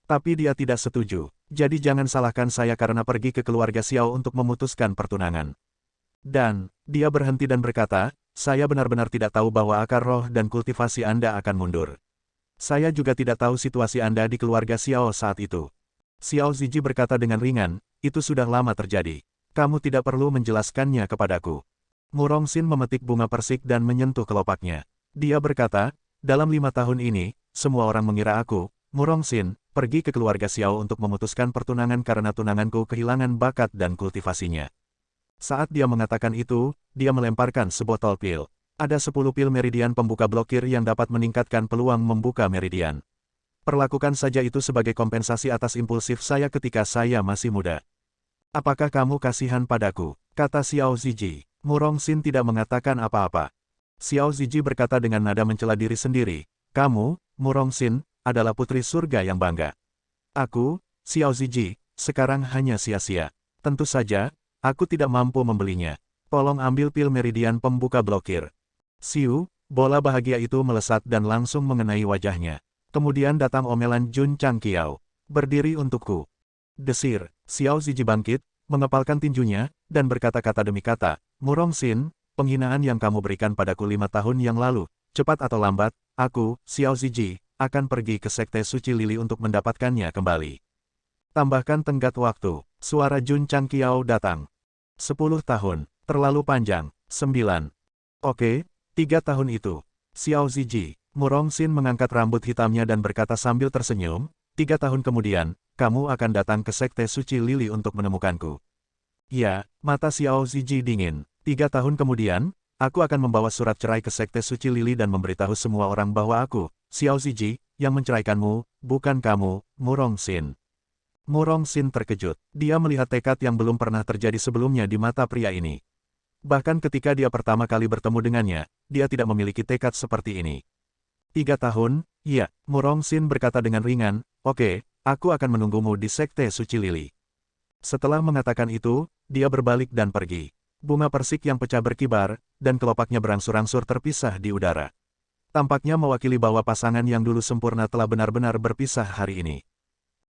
Tapi dia tidak setuju, jadi jangan salahkan saya karena pergi ke keluarga Xiao untuk memutuskan pertunangan. Dan, dia berhenti dan berkata, saya benar-benar tidak tahu bahwa akar roh dan kultivasi Anda akan mundur. Saya juga tidak tahu situasi Anda di keluarga Xiao saat itu. Xiao Ziji berkata dengan ringan, itu sudah lama terjadi. Kamu tidak perlu menjelaskannya kepadaku. Murongsin memetik bunga persik dan menyentuh kelopaknya. Dia berkata, dalam 5 tahun ini, semua orang mengira aku, Murongsin, pergi ke keluarga Xiao untuk memutuskan pertunangan karena tunanganku kehilangan bakat dan kultivasinya. Saat dia mengatakan itu, dia melemparkan sebotol pil. Ada 10 pil meridian pembuka blokir yang dapat meningkatkan peluang membuka meridian. Perlakukan saja itu sebagai kompensasi atas impulsif saya ketika saya masih muda. Apakah kamu kasihan padaku? Kata Xiao Ziji. Murongsin tidak mengatakan apa-apa. Xiao Ziji berkata dengan nada mencela diri sendiri, kamu, Murongsin, adalah putri surga yang bangga. Aku, Xiao Ziji, sekarang hanya sia-sia. Tentu saja, aku tidak mampu membelinya. Tolong ambil pil meridian pembuka blokir. Siu, bola bahagia itu melesat dan langsung mengenai wajahnya. Kemudian datang omelan Jun Changqiao. Berdiri untukku. Desir, Xiao Ziji bangkit, mengepalkan tinjunya, dan berkata-kata demi kata, Murongsin, penghinaan yang kamu berikan padaku 5 tahun yang lalu, cepat atau lambat, aku, Xiao Ziji, akan pergi ke Sekte Suci Lili untuk mendapatkannya kembali. Tambahkan tenggat waktu, suara Jun Changqiao datang. 10 tahun, terlalu panjang, 9. Oke, 3 tahun itu. Xiao Ziji, Murongsin mengangkat rambut hitamnya dan berkata sambil tersenyum, 3 tahun kemudian, kamu akan datang ke Sekte Suci Lili untuk menemukanku. Ya, mata Xiao Ziji dingin. 3 tahun kemudian, aku akan membawa surat cerai ke Sekte Suci Lili dan memberitahu semua orang bahwa aku, Xiao Ziji, yang menceraikanmu, bukan kamu, Murongsin. Murongsin terkejut. Dia melihat tekad yang belum pernah terjadi sebelumnya di mata pria ini. Bahkan ketika dia pertama kali bertemu dengannya, dia tidak memiliki tekad seperti ini. 3 tahun, ya, Murongsin berkata dengan ringan, oke, Aku akan menunggumu di Sekte Suci Lili. Setelah mengatakan itu, dia berbalik dan pergi. Bunga persik yang pecah berkibar, dan kelopaknya berangsur-angsur terpisah di udara. Tampaknya mewakili bahwa pasangan yang dulu sempurna telah benar-benar berpisah hari ini.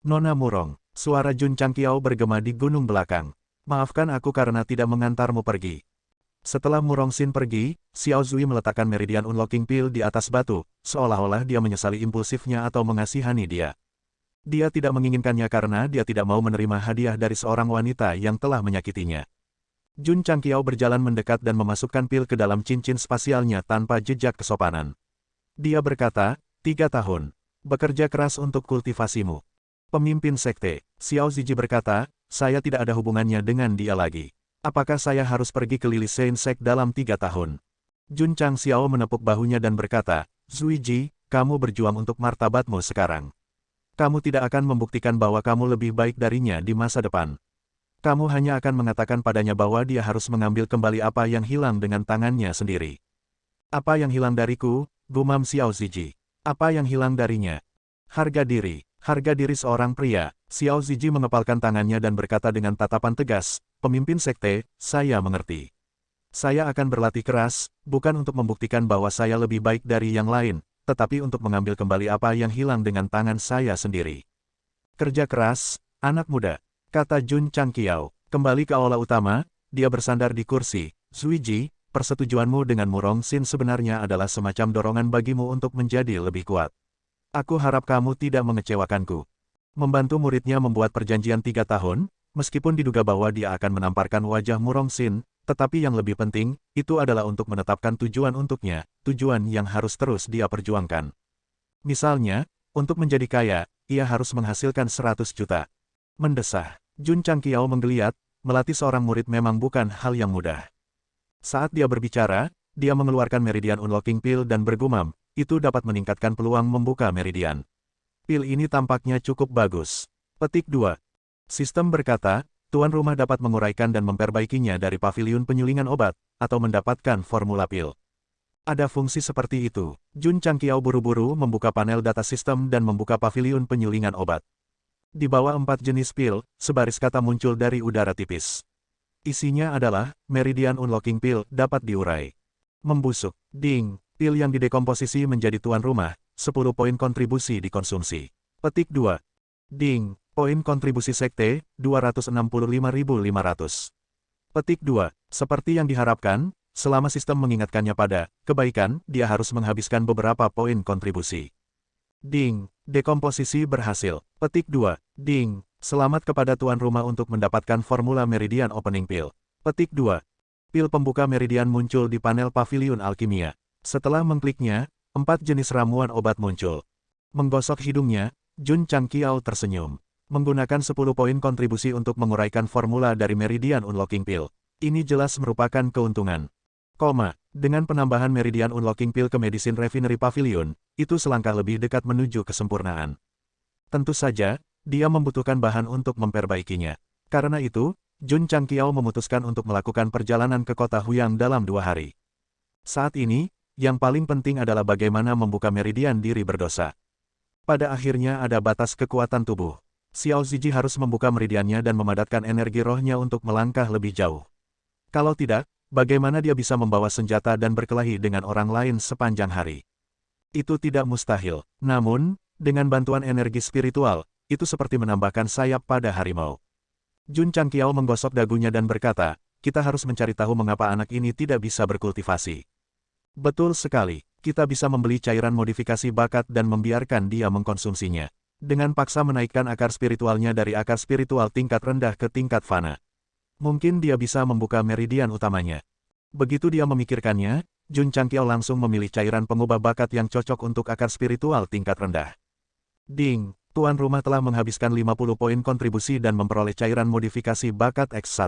Nona Murong, suara Jun Changqiao bergema di gunung belakang. Maafkan aku karena tidak mengantarmu pergi. Setelah Murong Xin pergi, Xiao Zui meletakkan Meridian Unlocking Pill di atas batu, seolah-olah dia menyesali impulsifnya atau mengasihani dia. Dia tidak menginginkannya karena dia tidak mau menerima hadiah dari seorang wanita yang telah menyakitinya. Jun Changqiao berjalan mendekat dan memasukkan pil ke dalam cincin spasialnya tanpa jejak kesopanan. Dia berkata, 3 tahun. Bekerja keras untuk kultivasimu. Pemimpin sekte, Xiao Ziji berkata, saya tidak ada hubungannya dengan dia lagi. Apakah saya harus pergi ke Lili Saint Sek dalam 3 tahun? Jun Changqiao menepuk bahunya dan berkata, Zuiji, kamu berjuang untuk martabatmu sekarang. Kamu tidak akan membuktikan bahwa kamu lebih baik darinya di masa depan. Kamu hanya akan mengatakan padanya bahwa dia harus mengambil kembali apa yang hilang dengan tangannya sendiri. Apa yang hilang dariku, gumam Xiao Ziji. Apa yang hilang darinya? Harga diri seorang pria. Xiao Ziji mengepalkan tangannya dan berkata dengan tatapan tegas, pemimpin sekte, saya mengerti. Saya akan berlatih keras, bukan untuk membuktikan bahwa saya lebih baik dari yang lain, tetapi untuk mengambil kembali apa yang hilang dengan tangan saya sendiri. Kerja keras, anak muda, kata Jun Changqiao. Kembali ke aula utama, dia bersandar di kursi. Zuiji, persetujuanmu dengan Murong Xin sebenarnya adalah semacam dorongan bagimu untuk menjadi lebih kuat. Aku harap kamu tidak mengecewakanku. Membantu muridnya membuat perjanjian 3 tahun, meskipun diduga bahwa dia akan menamparkan wajah Murong Xin, tetapi yang lebih penting, itu adalah untuk menetapkan tujuan untuknya, tujuan yang harus terus dia perjuangkan. Misalnya, untuk menjadi kaya, ia harus menghasilkan 100 juta. Mendesah, Jun Changqiao menggeliat, melatih seorang murid memang bukan hal yang mudah. Saat dia berbicara, dia mengeluarkan Meridian Unlocking Pill dan bergumam, itu dapat meningkatkan peluang membuka meridian. Pil ini tampaknya cukup bagus. Petik 2. Sistem berkata, tuan rumah dapat menguraikan dan memperbaikinya dari paviliun penyulingan obat, atau mendapatkan formula pil. Ada fungsi seperti itu. Jun Changqiao buru-buru membuka panel data sistem dan membuka paviliun penyulingan obat. Di bawah 4 jenis pil, sebaris kata muncul dari udara tipis. Isinya adalah, Meridian Unlocking Pill dapat diurai. Membusuk. Ding. Pil yang didekomposisi menjadi tuan rumah, 10 poin kontribusi dikonsumsi. Petik 2. Ding. Poin kontribusi sekte, 265.500. Petik 2. Seperti yang diharapkan, selama sistem mengingatkannya pada kebaikan, dia harus menghabiskan beberapa poin kontribusi. Ding. Dekomposisi berhasil. Petik 2. Ding. Selamat kepada tuan rumah untuk mendapatkan formula Meridian Opening Pill. Petik 2. Pil pembuka meridian muncul di panel paviliun alkimia. Setelah mengkliknya, 4 jenis ramuan obat muncul. Menggosok hidungnya, Jun Changqiao tersenyum. Menggunakan 10 poin kontribusi untuk menguraikan formula dari Meridian Unlocking Pill. Ini jelas merupakan keuntungan. Dengan penambahan Meridian Unlocking Pill ke Medicine Refinery Pavilion, itu selangkah lebih dekat menuju kesempurnaan. Tentu saja, dia membutuhkan bahan untuk memperbaikinya. Karena itu, Jun Changqiao memutuskan untuk melakukan perjalanan ke kota Huyang dalam 2 hari. Saat ini, yang paling penting adalah bagaimana membuka meridian diri berdosa. Pada akhirnya ada batas kekuatan tubuh. Xiao Ziji harus membuka meridiannya dan memadatkan energi rohnya untuk melangkah lebih jauh. Kalau tidak, bagaimana dia bisa membawa senjata dan berkelahi dengan orang lain sepanjang hari? Itu tidak mustahil. Namun, dengan bantuan energi spiritual, itu seperti menambahkan sayap pada harimau. Jun Changqiao menggosok dagunya dan berkata, kita harus mencari tahu mengapa anak ini tidak bisa berkultivasi. Betul sekali, kita bisa membeli cairan modifikasi bakat dan membiarkan dia mengkonsumsinya. Dengan paksa menaikkan akar spiritualnya dari akar spiritual tingkat rendah ke tingkat fana. Mungkin dia bisa membuka meridian utamanya. Begitu dia memikirkannya, Jun Changqiao langsung memilih cairan pengubah bakat yang cocok untuk akar spiritual tingkat rendah. Ding, tuan rumah telah menghabiskan 50 poin kontribusi dan memperoleh cairan modifikasi bakat X1.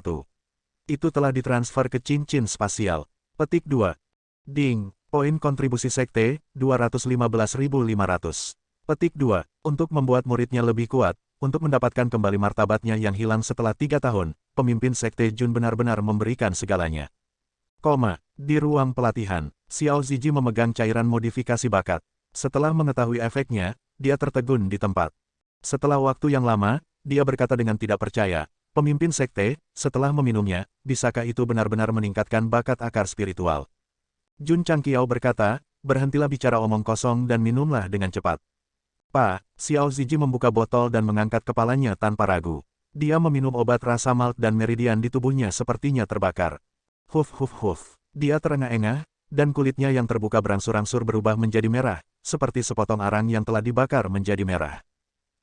Itu telah ditransfer ke cincin spasial. Petik 2. Ding, poin kontribusi sekte, 215.500. Petik 2. Untuk membuat muridnya lebih kuat, untuk mendapatkan kembali martabatnya yang hilang setelah 3 tahun, pemimpin sekte Jun benar-benar memberikan segalanya. Di ruang pelatihan, Xiao Ziji memegang cairan modifikasi bakat. Setelah mengetahui efeknya, dia tertegun di tempat. Setelah waktu yang lama, dia berkata dengan tidak percaya, pemimpin sekte, setelah meminumnya, bisakah itu benar-benar meningkatkan bakat akar spiritual? Jun Changqiao berkata, berhentilah bicara omong kosong dan minumlah dengan cepat. Pak, Xiao Ziji membuka botol dan mengangkat kepalanya tanpa ragu. Dia meminum obat rasa malt dan meridian di tubuhnya sepertinya terbakar. Huf huf huf. Dia terengah-engah, dan kulitnya yang terbuka berangsur-angsur berubah menjadi merah, seperti sepotong arang yang telah dibakar menjadi merah.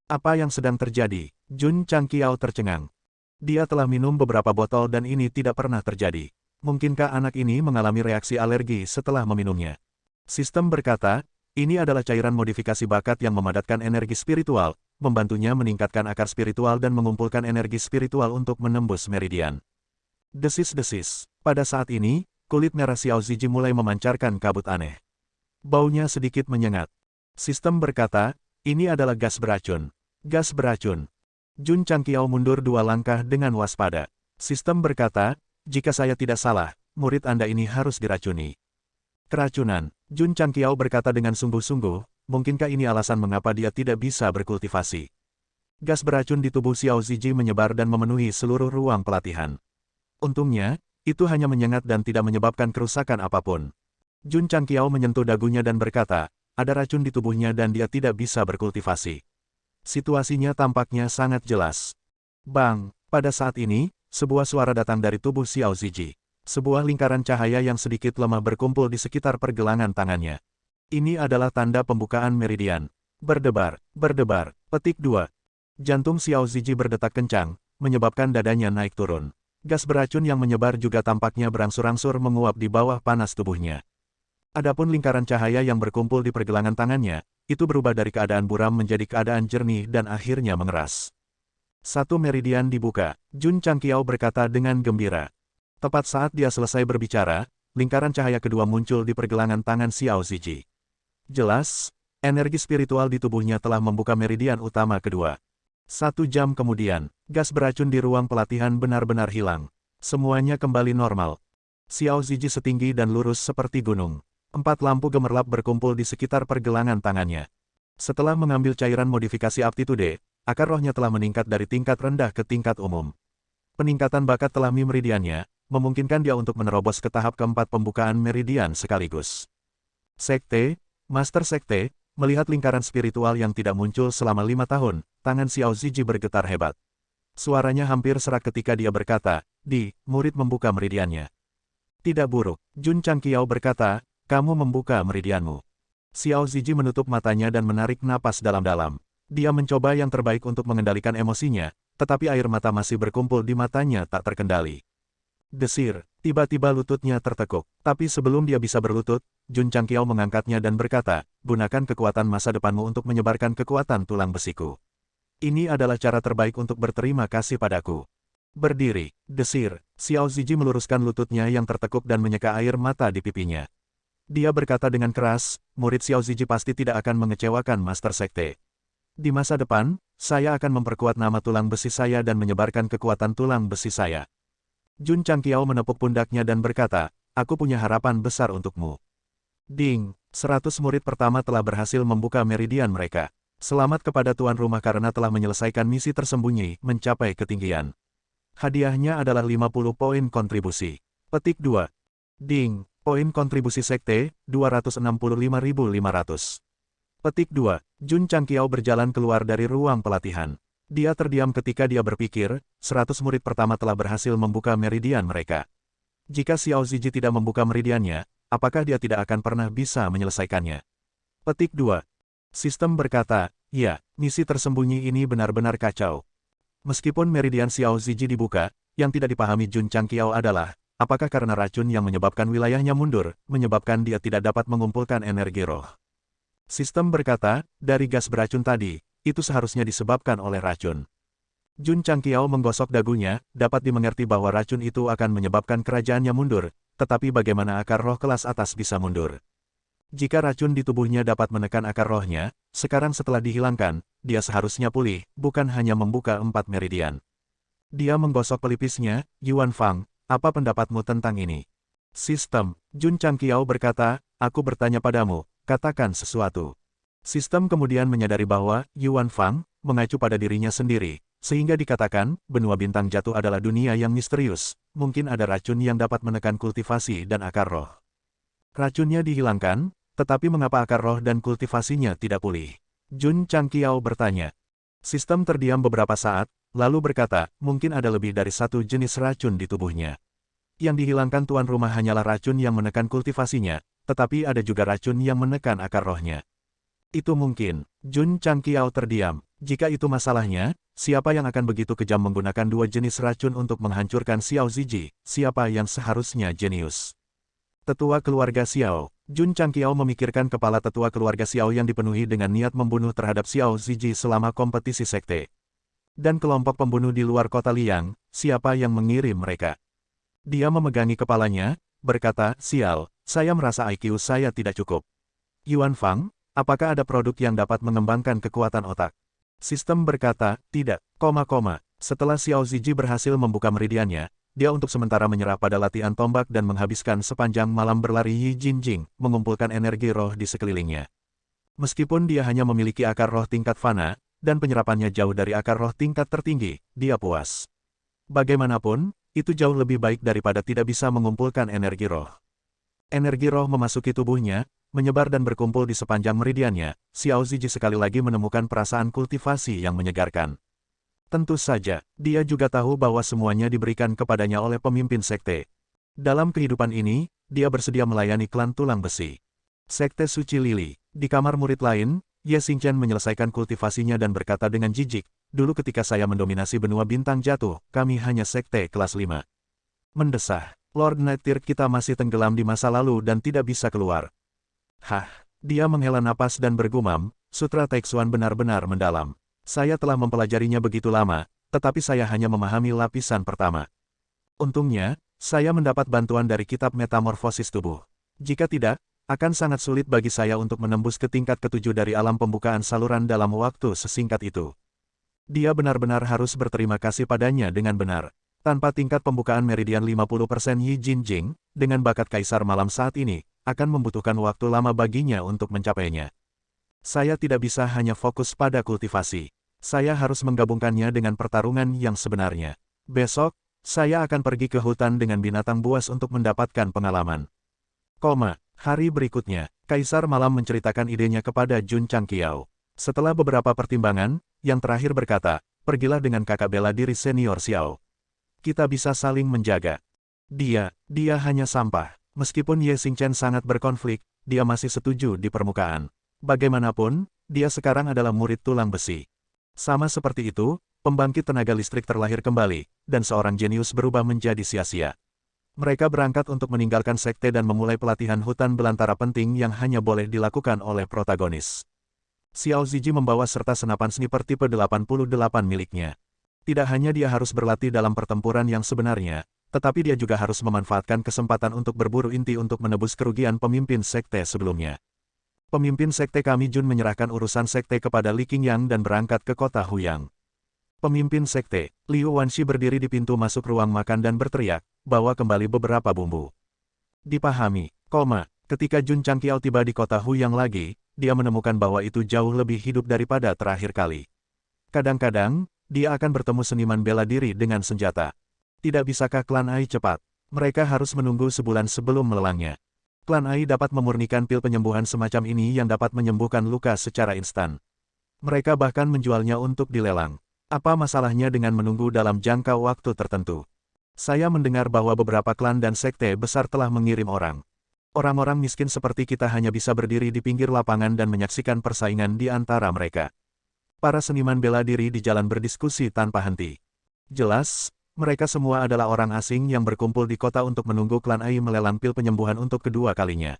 Apa yang sedang terjadi? Jun Changqiao tercengang. Dia telah minum beberapa botol dan ini tidak pernah terjadi. Mungkinkah anak ini mengalami reaksi alergi setelah meminumnya? Sistem berkata, ini adalah cairan modifikasi bakat yang memadatkan energi spiritual, membantunya meningkatkan akar spiritual dan mengumpulkan energi spiritual untuk menembus meridian. Desis-desis. Pada saat ini, kulit merah Xiao Ziji mulai memancarkan kabut aneh. Baunya sedikit menyengat. Sistem berkata, ini adalah gas beracun. Gas beracun. Jun Changqiao mundur 2 langkah dengan waspada. Sistem berkata, jika saya tidak salah, murid Anda ini harus diracuni. Keracunan. Jun Changqiao berkata dengan sungguh-sungguh, mungkinkah ini alasan mengapa dia tidak bisa berkultivasi? Gas beracun di tubuh Xiao Ziji menyebar dan memenuhi seluruh ruang pelatihan. Untungnya, itu hanya menyengat dan tidak menyebabkan kerusakan apapun. Jun Changqiao menyentuh dagunya dan berkata, ada racun di tubuhnya dan dia tidak bisa berkultivasi. Situasinya tampaknya sangat jelas. Bang, pada saat ini, sebuah suara datang dari tubuh Xiao Ziji. Sebuah lingkaran cahaya yang sedikit lemah berkumpul di sekitar pergelangan tangannya. Ini adalah tanda pembukaan meridian. Berdebar, berdebar. Petik 2. Jantung Xiao Ziji berdetak kencang, menyebabkan dadanya naik turun. Gas beracun yang menyebar juga tampaknya berangsur-angsur menguap di bawah panas tubuhnya. Adapun lingkaran cahaya yang berkumpul di pergelangan tangannya, itu berubah dari keadaan buram menjadi keadaan jernih dan akhirnya mengeras. Satu meridian dibuka, Jun Changqiao berkata dengan gembira. Tepat saat dia selesai berbicara, lingkaran cahaya kedua muncul di pergelangan tangan Xiao Ziji. Jelas, energi spiritual di tubuhnya telah membuka meridian utama kedua. 1 jam kemudian, gas beracun di ruang pelatihan benar-benar hilang. Semuanya kembali normal. Xiao Ziji setinggi dan lurus seperti gunung. 4 lampu gemerlap berkumpul di sekitar pergelangan tangannya. Setelah mengambil cairan modifikasi aptitude, akar rohnya telah meningkat dari tingkat rendah ke tingkat umum. Peningkatan bakat telah meridiannya, memungkinkan dia untuk menerobos ke tahap keempat pembukaan meridian sekaligus. Sekte, Master Sekte, melihat lingkaran spiritual yang tidak muncul selama 5 tahun, tangan Xiao Ziji bergetar hebat. Suaranya hampir serak ketika dia berkata, murid membuka meridiannya. Tidak buruk, Jun Changqiao berkata, kamu membuka meridianmu. Xiao Ziji menutup matanya dan menarik napas dalam-dalam. Dia mencoba yang terbaik untuk mengendalikan emosinya, tetapi air mata masih berkumpul di matanya tak terkendali. Desir, tiba-tiba lututnya tertekuk. Tapi sebelum dia bisa berlutut, Jun Changqiao mengangkatnya dan berkata, gunakan kekuatan masa depanmu untuk menyebarkan kekuatan tulang besiku. Ini adalah cara terbaik untuk berterima kasih padaku. Berdiri, desir, Xiao Ziji meluruskan lututnya yang tertekuk dan menyeka air mata di pipinya. Dia berkata dengan keras, murid Xiao Ziji pasti tidak akan mengecewakan Master Sekte. Di masa depan, saya akan memperkuat nama tulang besi saya dan menyebarkan kekuatan tulang besi saya. Jun Changqiao menepuk pundaknya dan berkata, aku punya harapan besar untukmu. Ding, 100 murid pertama telah berhasil membuka meridian mereka. Selamat kepada tuan rumah karena telah menyelesaikan misi tersembunyi, mencapai ketinggian. Hadiahnya adalah 50 poin kontribusi. Petik 2. Ding, poin kontribusi sekte, 265.500. Petik 2. Jun Changqiao berjalan keluar dari ruang pelatihan. Dia terdiam ketika dia berpikir, 100 murid pertama telah berhasil membuka meridian mereka. Jika Xiao Ziji tidak membuka meridiannya, apakah dia tidak akan pernah bisa menyelesaikannya? Petik 2. Sistem berkata, ya, misi tersembunyi ini benar-benar kacau. Meskipun meridian Xiao Ziji dibuka, yang tidak dipahami Jun Changqiao adalah, apakah karena racun yang menyebabkan wilayahnya mundur, menyebabkan dia tidak dapat mengumpulkan energi roh. Sistem berkata, dari gas beracun tadi, itu seharusnya disebabkan oleh racun. Jun Changqiao menggosok dagunya, dapat dimengerti bahwa racun itu akan menyebabkan kerajaannya mundur, tetapi bagaimana akar roh kelas atas bisa mundur? Jika racun di tubuhnya dapat menekan akar rohnya, sekarang setelah dihilangkan, dia seharusnya pulih, bukan hanya membuka 4 meridian. Dia menggosok pelipisnya, Yuan Fang, apa pendapatmu tentang ini? Sistem, Jun Changqiao berkata, aku bertanya padamu, katakan sesuatu. Sistem kemudian menyadari bahwa, Yuan Fang, mengacu pada dirinya sendiri, sehingga dikatakan, benua bintang jatuh adalah dunia yang misterius, mungkin ada racun yang dapat menekan kultivasi dan akar roh. Racunnya dihilangkan, tetapi mengapa akar roh dan kultivasinya tidak pulih? Jun Changqiao bertanya. Sistem terdiam beberapa saat, lalu berkata, mungkin ada lebih dari satu jenis racun di tubuhnya. Yang dihilangkan tuan rumah hanyalah racun yang menekan kultivasinya, tetapi ada juga racun yang menekan akar rohnya. Itu mungkin. Jun Changqiao terdiam. Jika itu masalahnya, siapa yang akan begitu kejam menggunakan dua jenis racun untuk menghancurkan Xiao Ziji? Siapa yang seharusnya jenius? Tetua keluarga Xiao. Jun Changqiao memikirkan kepala tetua keluarga Xiao yang dipenuhi dengan niat membunuh terhadap Xiao Ziji selama kompetisi sekte. Dan kelompok pembunuh di luar kota Liang, siapa yang mengirim mereka? Dia memegangi kepalanya, berkata, sial, saya merasa IQ saya tidak cukup. Yuan Fang, apakah ada produk yang dapat mengembangkan kekuatan otak? Sistem berkata, tidak, Setelah Xiao Ziji berhasil membuka meridiannya, dia untuk sementara menyerah pada latihan tombak dan menghabiskan sepanjang malam berlari Yi Jinjing, mengumpulkan energi roh di sekelilingnya. Meskipun dia hanya memiliki akar roh tingkat fana, dan penyerapannya jauh dari akar roh tingkat tertinggi, dia puas. Bagaimanapun, itu jauh lebih baik daripada tidak bisa mengumpulkan energi roh. Energi roh memasuki tubuhnya, menyebar dan berkumpul di sepanjang meridiannya. Xiao Ziji sekali lagi menemukan perasaan kultivasi yang menyegarkan. Tentu saja, dia juga tahu bahwa semuanya diberikan kepadanya oleh pemimpin sekte. Dalam kehidupan ini, dia bersedia melayani klan tulang besi. Sekte Suci Lili. Di kamar murid lain, Ye Xingchen menyelesaikan kultivasinya dan berkata dengan jijik, dulu ketika saya mendominasi benua bintang jatuh, kami hanya sekte kelas 5. Mendesah, Lord Nighttir kita masih tenggelam di masa lalu dan tidak bisa keluar. Dia menghela napas dan bergumam, Sutra Taixuan benar-benar mendalam. Saya telah mempelajarinya begitu lama, tetapi saya hanya memahami lapisan pertama. Untungnya, saya mendapat bantuan dari kitab metamorfosis tubuh. Jika tidak, akan sangat sulit bagi saya untuk menembus ke tingkat ketujuh dari alam pembukaan saluran dalam waktu sesingkat itu. Dia benar-benar harus berterima kasih padanya dengan benar. Tanpa tingkat pembukaan meridian 50% Yi Jinjing, dengan bakat kaisar malam saat ini, akan membutuhkan waktu lama baginya untuk mencapainya. Saya tidak bisa hanya fokus pada kultivasi. Saya harus menggabungkannya dengan pertarungan yang sebenarnya. Besok, saya akan pergi ke hutan dengan binatang buas untuk mendapatkan pengalaman. Hari berikutnya, Kaisar Malam menceritakan idenya kepada Jun Changqiao. Setelah beberapa pertimbangan, yang terakhir berkata, pergilah dengan kakak bela diri senior Xiao. Kita bisa saling menjaga. Dia hanya sampah. Meskipun Ye Xingchen sangat berkonflik, dia masih setuju di permukaan. Bagaimanapun, dia sekarang adalah murid tulang besi. Sama seperti itu, pembangkit tenaga listrik terlahir kembali, dan seorang jenius berubah menjadi sia-sia. Mereka berangkat untuk meninggalkan sekte dan memulai pelatihan hutan belantara penting yang hanya boleh dilakukan oleh protagonis. Xiao Ziji membawa serta senapan sniper tipe 88 miliknya. Tidak hanya dia harus berlatih dalam pertempuran yang sebenarnya, tetapi dia juga harus memanfaatkan kesempatan untuk berburu inti untuk menebus kerugian pemimpin sekte sebelumnya. Pemimpin sekte kami Jun menyerahkan urusan sekte kepada Li Qingyang dan berangkat ke kota Huyang. Pemimpin sekte, Liu Wanxi berdiri di pintu masuk ruang makan dan berteriak, bawa kembali beberapa bumbu. Dipahami, ketika Jun Changqiao tiba di kota Huyang lagi, dia menemukan bahwa itu jauh lebih hidup daripada terakhir kali. Kadang-kadang, dia akan bertemu seniman bela diri dengan senjata. Tidak bisakah klan Ai cepat? Mereka harus menunggu sebulan sebelum melelangnya. Klan Ai dapat memurnikan pil penyembuhan semacam ini yang dapat menyembuhkan luka secara instan. Mereka bahkan menjualnya untuk dilelang. Apa masalahnya dengan menunggu dalam jangka waktu tertentu? Saya mendengar bahwa beberapa klan dan sekte besar telah mengirim orang. Orang-orang miskin seperti kita hanya bisa berdiri di pinggir lapangan dan menyaksikan persaingan di antara mereka. Para seniman bela diri di jalan berdiskusi tanpa henti. Jelas, mereka semua adalah orang asing yang berkumpul di kota untuk menunggu klan Ai melelang pil penyembuhan untuk kedua kalinya.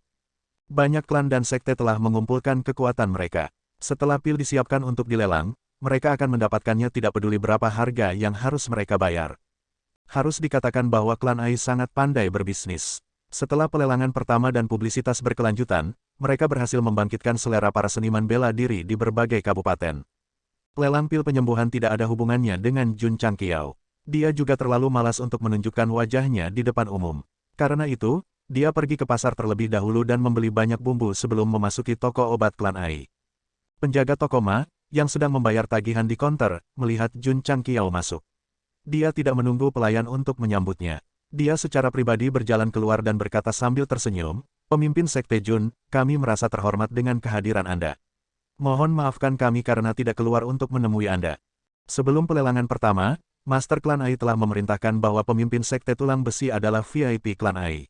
Banyak klan dan sekte telah mengumpulkan kekuatan mereka. Setelah pil disiapkan untuk dilelang, mereka akan mendapatkannya tidak peduli berapa harga yang harus mereka bayar. Harus dikatakan bahwa klan Ai sangat pandai berbisnis. Setelah pelelangan pertama dan publisitas berkelanjutan, mereka berhasil membangkitkan selera para seniman bela diri di berbagai kabupaten. Lelang pil penyembuhan tidak ada hubungannya dengan Jun Changqiao. Dia juga terlalu malas untuk menunjukkan wajahnya di depan umum. Karena itu, dia pergi ke pasar terlebih dahulu dan membeli banyak bumbu sebelum memasuki toko obat klan Ai. Penjaga toko Ma, yang sedang membayar tagihan di konter, melihat Jun Changqiao masuk. Dia tidak menunggu pelayan untuk menyambutnya. Dia secara pribadi berjalan keluar dan berkata sambil tersenyum, "Pemimpin Sekte Jun, kami merasa terhormat dengan kehadiran Anda. Mohon maafkan kami karena tidak keluar untuk menemui Anda." Sebelum pelelangan pertama, Master Klan Ai telah memerintahkan bahwa pemimpin Sekte Tulang Besi adalah VIP Klan Ai.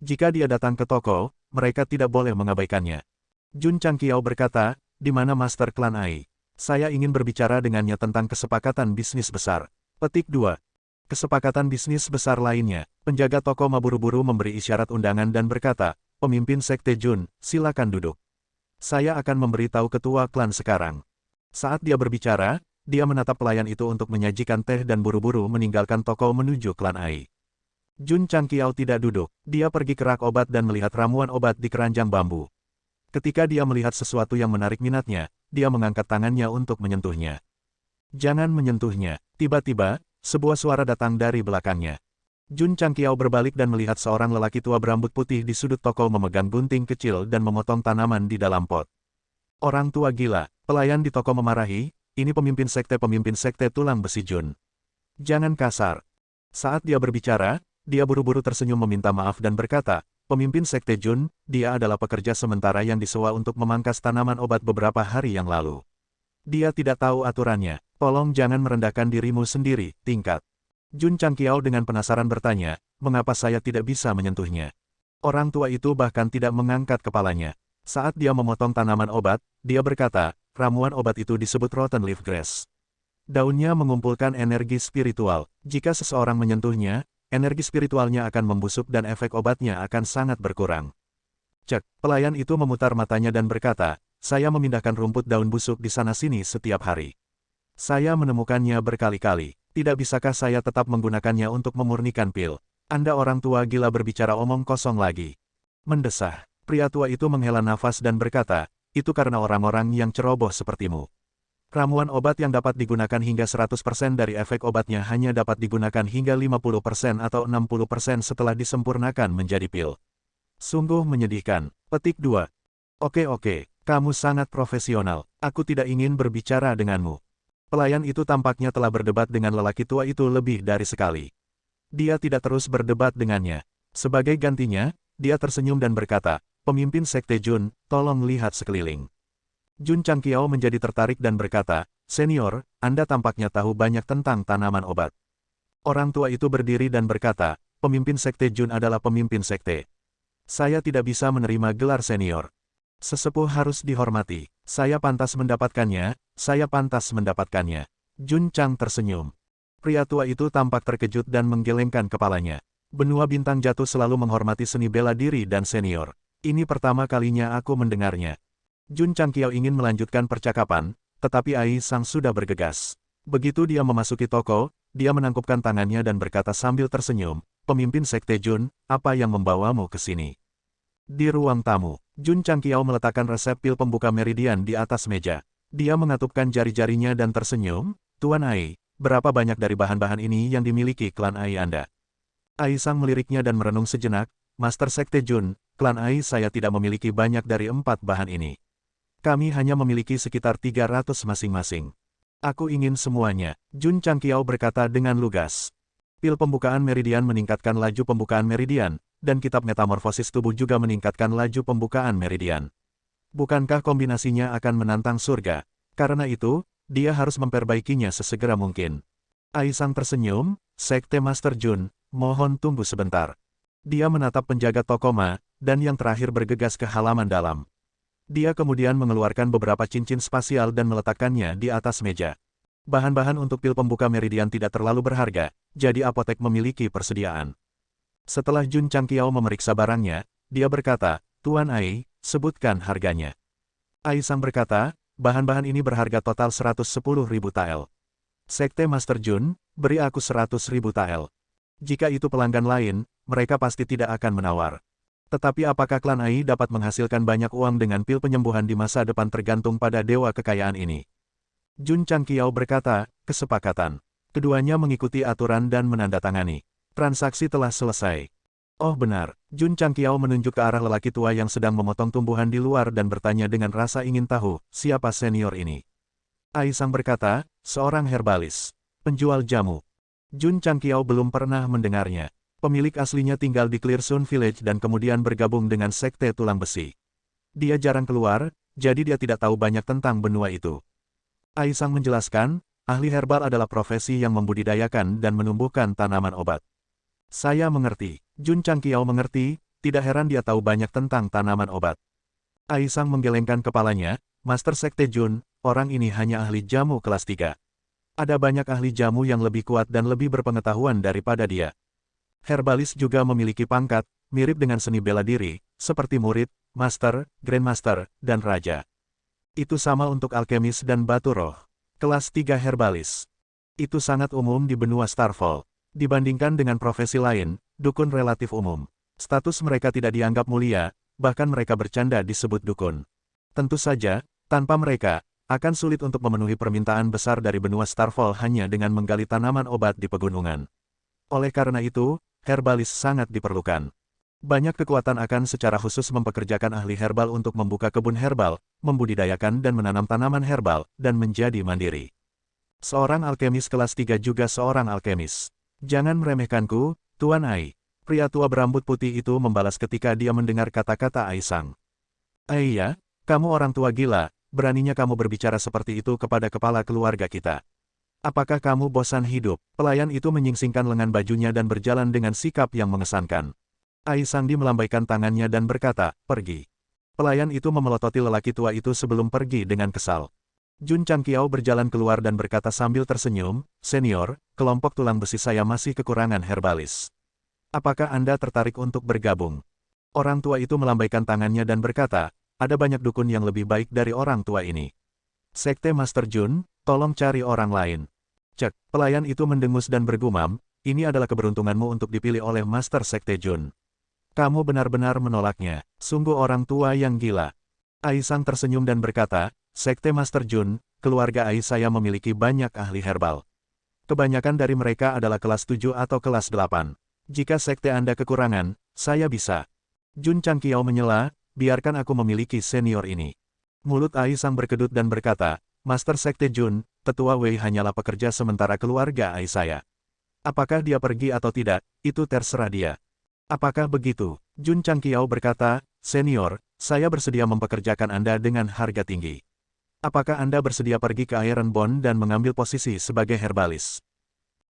Jika dia datang ke toko, mereka tidak boleh mengabaikannya. Jun Changqiao berkata, "Di mana Master Klan Ai? Saya ingin berbicara dengannya tentang kesepakatan bisnis besar." Petik 2. Kesepakatan bisnis besar lainnya, penjaga toko buru-buru memberi isyarat undangan dan berkata, "Pemimpin Sekte Jun, silakan duduk. Saya akan memberitahu ketua klan sekarang." Saat dia berbicara, dia menatap pelayan itu untuk menyajikan teh dan buru-buru meninggalkan toko menuju Klan Ai. Jun Changqiao tidak duduk, dia pergi ke rak obat dan melihat ramuan obat di keranjang bambu. Ketika dia melihat sesuatu yang menarik minatnya, dia mengangkat tangannya untuk menyentuhnya. "Jangan menyentuhnya." Tiba-tiba, sebuah suara datang dari belakangnya. Jun Changqiao berbalik dan melihat seorang lelaki tua berambut putih di sudut toko memegang gunting kecil dan memotong tanaman di dalam pot. "Orang tua gila," pelayan di toko memarahi, "ini pemimpin sekte tulang besi Jun. Jangan kasar." Saat dia berbicara, dia buru-buru tersenyum meminta maaf dan berkata, "Pemimpin Sekte Jun, dia adalah pekerja sementara yang disewa untuk memangkas tanaman obat beberapa hari yang lalu. Dia tidak tahu aturannya, tolong jangan merendahkan dirimu sendiri, tingkat." Jun Changqiao dengan penasaran bertanya, "Mengapa saya tidak bisa menyentuhnya?" Orang tua itu bahkan tidak mengangkat kepalanya. Saat dia memotong tanaman obat, dia berkata, "Ramuan obat itu disebut Rotten Leaf Grass. Daunnya mengumpulkan energi spiritual. Jika seseorang menyentuhnya, energi spiritualnya akan membusuk dan efek obatnya akan sangat berkurang." Cek, pelayan itu memutar matanya dan berkata, "Saya memindahkan rumput daun busuk di sana-sini setiap hari. Saya menemukannya berkali-kali. Tidak bisakah saya tetap menggunakannya untuk memurnikan pil?" "Anda orang tua gila berbicara omong kosong lagi." Mendesah, pria tua itu menghela nafas dan berkata, "Itu karena orang-orang yang ceroboh sepertimu. Ramuan obat yang dapat digunakan hingga 100% dari efek obatnya hanya dapat digunakan hingga 50% atau 60% setelah disempurnakan menjadi pil. Sungguh menyedihkan." Petik 2. Oke, kamu sangat profesional. Aku tidak ingin berbicara denganmu." Pelayan itu tampaknya telah berdebat dengan lelaki tua itu lebih dari sekali. Dia tidak terus berdebat dengannya. Sebagai gantinya, dia tersenyum dan berkata, "Pemimpin Sekte Jun, tolong lihat sekeliling." Jun Changqiao menjadi tertarik dan berkata, "Senior, Anda tampaknya tahu banyak tentang tanaman obat." Orang tua itu berdiri dan berkata, "Pemimpin Sekte Jun adalah pemimpin sekte. Saya tidak bisa menerima gelar senior. Sesepuh harus dihormati. Saya pantas mendapatkannya, saya pantas mendapatkannya." Jun Chang tersenyum. Pria tua itu tampak terkejut dan menggelengkan kepalanya. "Benua bintang jatuh selalu menghormati seni bela diri dan senior. Ini pertama kalinya aku mendengarnya." Jun Changqiao ingin melanjutkan percakapan, tetapi Ai Sang sudah bergegas. Begitu dia memasuki toko, dia menangkupkan tangannya dan berkata sambil tersenyum, "Pemimpin Sekte Jun, apa yang membawamu ke sini?" Di ruang tamu, Jun Changqiao meletakkan resep pil pembuka meridian di atas meja. Dia mengatupkan jari-jarinya dan tersenyum, "Tuan Ai, berapa banyak dari bahan-bahan ini yang dimiliki klan Ai Anda?" Ai Sang meliriknya dan merenung sejenak, "Master Sekte Jun, klan Ai saya tidak memiliki banyak dari 4 bahan ini. Kami hanya memiliki sekitar 300 masing-masing. Aku ingin semuanya." Jun Changqiao berkata dengan lugas. Pil pembukaan meridian meningkatkan laju pembukaan meridian, dan kitab metamorfosis tubuh juga meningkatkan laju pembukaan meridian. Bukankah kombinasinya akan menantang surga? Karena itu, dia harus memperbaikinya sesegera mungkin. Ai Sang tersenyum, "Sekte Master Jun, mohon tunggu sebentar." Dia menatap penjaga toko Ma, dan yang terakhir bergegas ke halaman dalam. Dia kemudian mengeluarkan beberapa cincin spasial dan meletakkannya di atas meja. Bahan-bahan untuk pil pembuka meridian tidak terlalu berharga, jadi apotek memiliki persediaan. Setelah Jun Changqiao memeriksa barangnya, dia berkata, "Tuan Ai, sebutkan harganya." Ai Sang berkata, "Bahan-bahan ini berharga total 110.000 tael. Sekte Master Jun, beri aku 100.000 tael. Jika itu pelanggan lain, mereka pasti tidak akan menawar. Tetapi apakah klan Ai dapat menghasilkan banyak uang dengan pil penyembuhan di masa depan tergantung pada dewa kekayaan ini." Jun Changqiao berkata, "Kesepakatan." Keduanya mengikuti aturan dan menandatangani. Transaksi telah selesai. "Oh benar." Jun Changqiao menunjuk ke arah lelaki tua yang sedang memotong tumbuhan di luar dan bertanya dengan rasa ingin tahu, "Siapa senior ini?" Aisang berkata, seorang herbalis. Penjual jamu. Jun Changqiao belum pernah mendengarnya. Pemilik aslinya tinggal di Clearsun Village dan kemudian bergabung dengan Sekte Tulang Besi. Dia jarang keluar, jadi dia tidak tahu banyak tentang benua itu. Aisang menjelaskan, ahli herbal adalah profesi yang membudidayakan dan menumbuhkan tanaman obat. Saya mengerti. Jun Changqiao mengerti, tidak heran dia tahu banyak tentang tanaman obat. Aisang menggelengkan kepalanya, Master Sekte Jun, orang ini hanya ahli jamu kelas 3. Ada banyak ahli jamu yang lebih kuat dan lebih berpengetahuan daripada dia. Herbalis juga memiliki pangkat, mirip dengan seni bela diri, seperti murid, master, grandmaster, dan raja. Itu sama untuk alkemis dan batu roh. Kelas 3 herbalis. Itu sangat umum di benua Starfall. Dibandingkan dengan profesi lain, dukun relatif umum. Status mereka tidak dianggap mulia, bahkan mereka bercanda disebut dukun. Tentu saja, tanpa mereka, akan sulit untuk memenuhi permintaan besar dari benua Starfall hanya dengan menggali tanaman obat di pegunungan. Oleh karena itu, herbalis sangat diperlukan. Banyak kekuatan akan secara khusus mempekerjakan ahli herbal untuk membuka kebun herbal, membudidayakan dan menanam tanaman herbal, dan menjadi mandiri. Seorang alkemis kelas 3 juga seorang alkemis. Jangan meremehkanku, Tuan Ai. Pria tua berambut putih itu membalas ketika dia mendengar kata-kata Aisang. Iya, kamu orang tua gila, beraninya kamu berbicara seperti itu kepada kepala keluarga kita. Apakah kamu bosan hidup? Pelayan itu menyingsingkan lengan bajunya dan berjalan dengan sikap yang mengesankan. Aisangdi melambaikan tangannya dan berkata, pergi. Pelayan itu memelototi lelaki tua itu sebelum pergi dengan kesal. Jun Changqiao berjalan keluar dan berkata sambil tersenyum, Senior, kelompok tulang besi saya masih kekurangan herbalis. Apakah Anda tertarik untuk bergabung? Orang tua itu melambaikan tangannya dan berkata, ada banyak dukun yang lebih baik dari orang tua ini. Sekte Master Jun, tolong cari orang lain. Cek, pelayan itu mendengus dan bergumam, ini adalah keberuntunganmu untuk dipilih oleh Master Sekte Jun. Kamu benar-benar menolaknya, sungguh orang tua yang gila. Aisang tersenyum dan berkata, Sekte Master Jun, keluarga Ai saya memiliki banyak ahli herbal. Kebanyakan dari mereka adalah kelas 7 atau kelas 8. Jika sekte Anda kekurangan, saya bisa. Jun Changqiao menyela, biarkan aku memiliki senior ini. Mulut Aisang berkedut dan berkata, Master Sekte Jun, Tetua Wei hanyalah pekerja sementara keluarga Ai saya. Apakah dia pergi atau tidak, itu terserah dia. Apakah begitu? Jun Changqiao berkata, Senior, saya bersedia mempekerjakan Anda dengan harga tinggi. Apakah Anda bersedia pergi ke Iron Bond dan mengambil posisi sebagai herbalis?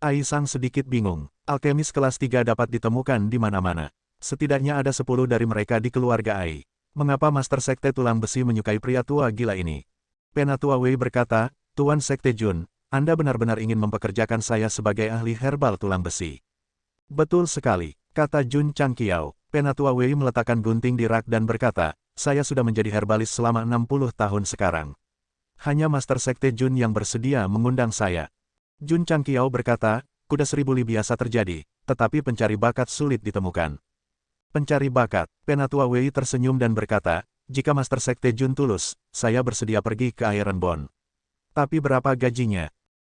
Aisang sedikit bingung. Alkemis kelas 3 dapat ditemukan di mana-mana. Setidaknya ada 10 dari mereka di keluarga Ai. Mengapa Master Sekte Tulang Besi menyukai pria tua gila ini? Penatua Wei berkata, Tuan Sekte Jun, Anda benar-benar ingin mempekerjakan saya sebagai ahli herbal tulang besi. Betul sekali, kata Jun Changqiao. Penatua Wei meletakkan gunting di rak dan berkata, saya sudah menjadi herbalis selama 60 tahun sekarang. Hanya Master Sekte Jun yang bersedia mengundang saya. Jun Changqiao berkata, kuda seribu li biasa terjadi, tetapi pencari bakat sulit ditemukan. Pencari bakat, Penatua Wei tersenyum dan berkata, jika Master Sekte Jun tulus, saya bersedia pergi ke Iron Bond. Tapi berapa gajinya?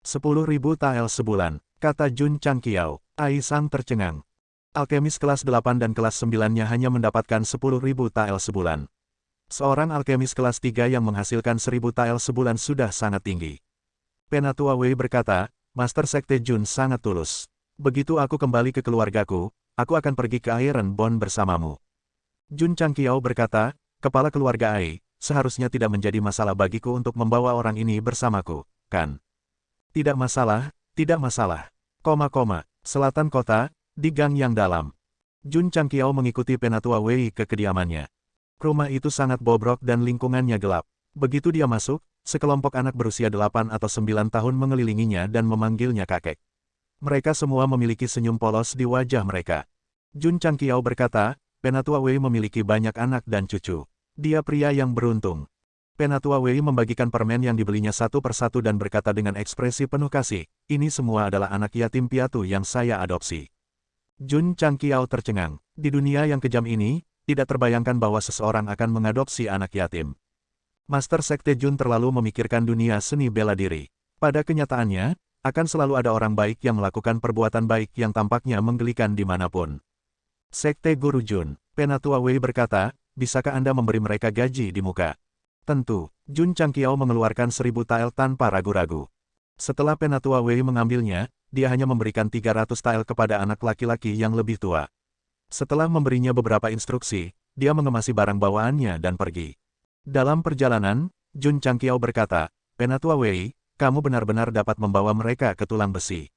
10.000 tael sebulan, kata Jun Changqiao. Aisang tercengang. Alkemis kelas 8 dan kelas 9-nya hanya mendapatkan 10.000 tael sebulan. Seorang alkemis kelas 3 yang menghasilkan 1.000 tael sebulan sudah sangat tinggi. Penatua Wei berkata, Master Sekte Jun sangat tulus. Begitu aku kembali ke keluargaku, aku akan pergi ke Iron Bond bersamamu. Jun Changqiao berkata, kepala keluarga Ai, seharusnya tidak menjadi masalah bagiku untuk membawa orang ini bersamaku, kan? Tidak masalah, tidak masalah. Selatan kota, di gang yang dalam. Jun Changqiao mengikuti Penatua Wei ke kediamannya. Rumah itu sangat bobrok dan lingkungannya gelap. Begitu dia masuk, sekelompok anak berusia 8 atau 9 tahun mengelilinginya dan memanggilnya kakek. Mereka semua memiliki senyum polos di wajah mereka. Jun Changqiao berkata, Penatua Wei memiliki banyak anak dan cucu. Dia pria yang beruntung. Penatua Wei membagikan permen yang dibelinya satu persatu dan berkata dengan ekspresi penuh kasih, ini semua adalah anak yatim piatu yang saya adopsi. Jun Changqiao tercengang. Di dunia yang kejam ini, tidak terbayangkan bahwa seseorang akan mengadopsi anak yatim. Master Sekte Jun terlalu memikirkan dunia seni bela diri. Pada kenyataannya, akan selalu ada orang baik yang melakukan perbuatan baik yang tampaknya menggelikan dimanapun. Sekte Guru Jun, Penatua Wei berkata, bisakah Anda memberi mereka gaji di muka? Tentu, Jun Changqiao mengeluarkan 1000 tael tanpa ragu-ragu. Setelah Penatua Wei mengambilnya, dia hanya memberikan 300 tael kepada anak laki-laki yang lebih tua. Setelah memberinya beberapa instruksi, dia mengemasi barang bawaannya dan pergi. Dalam perjalanan, Jun Changqiao berkata, Penatua Wei, kamu benar-benar dapat membawa mereka ke tulang besi.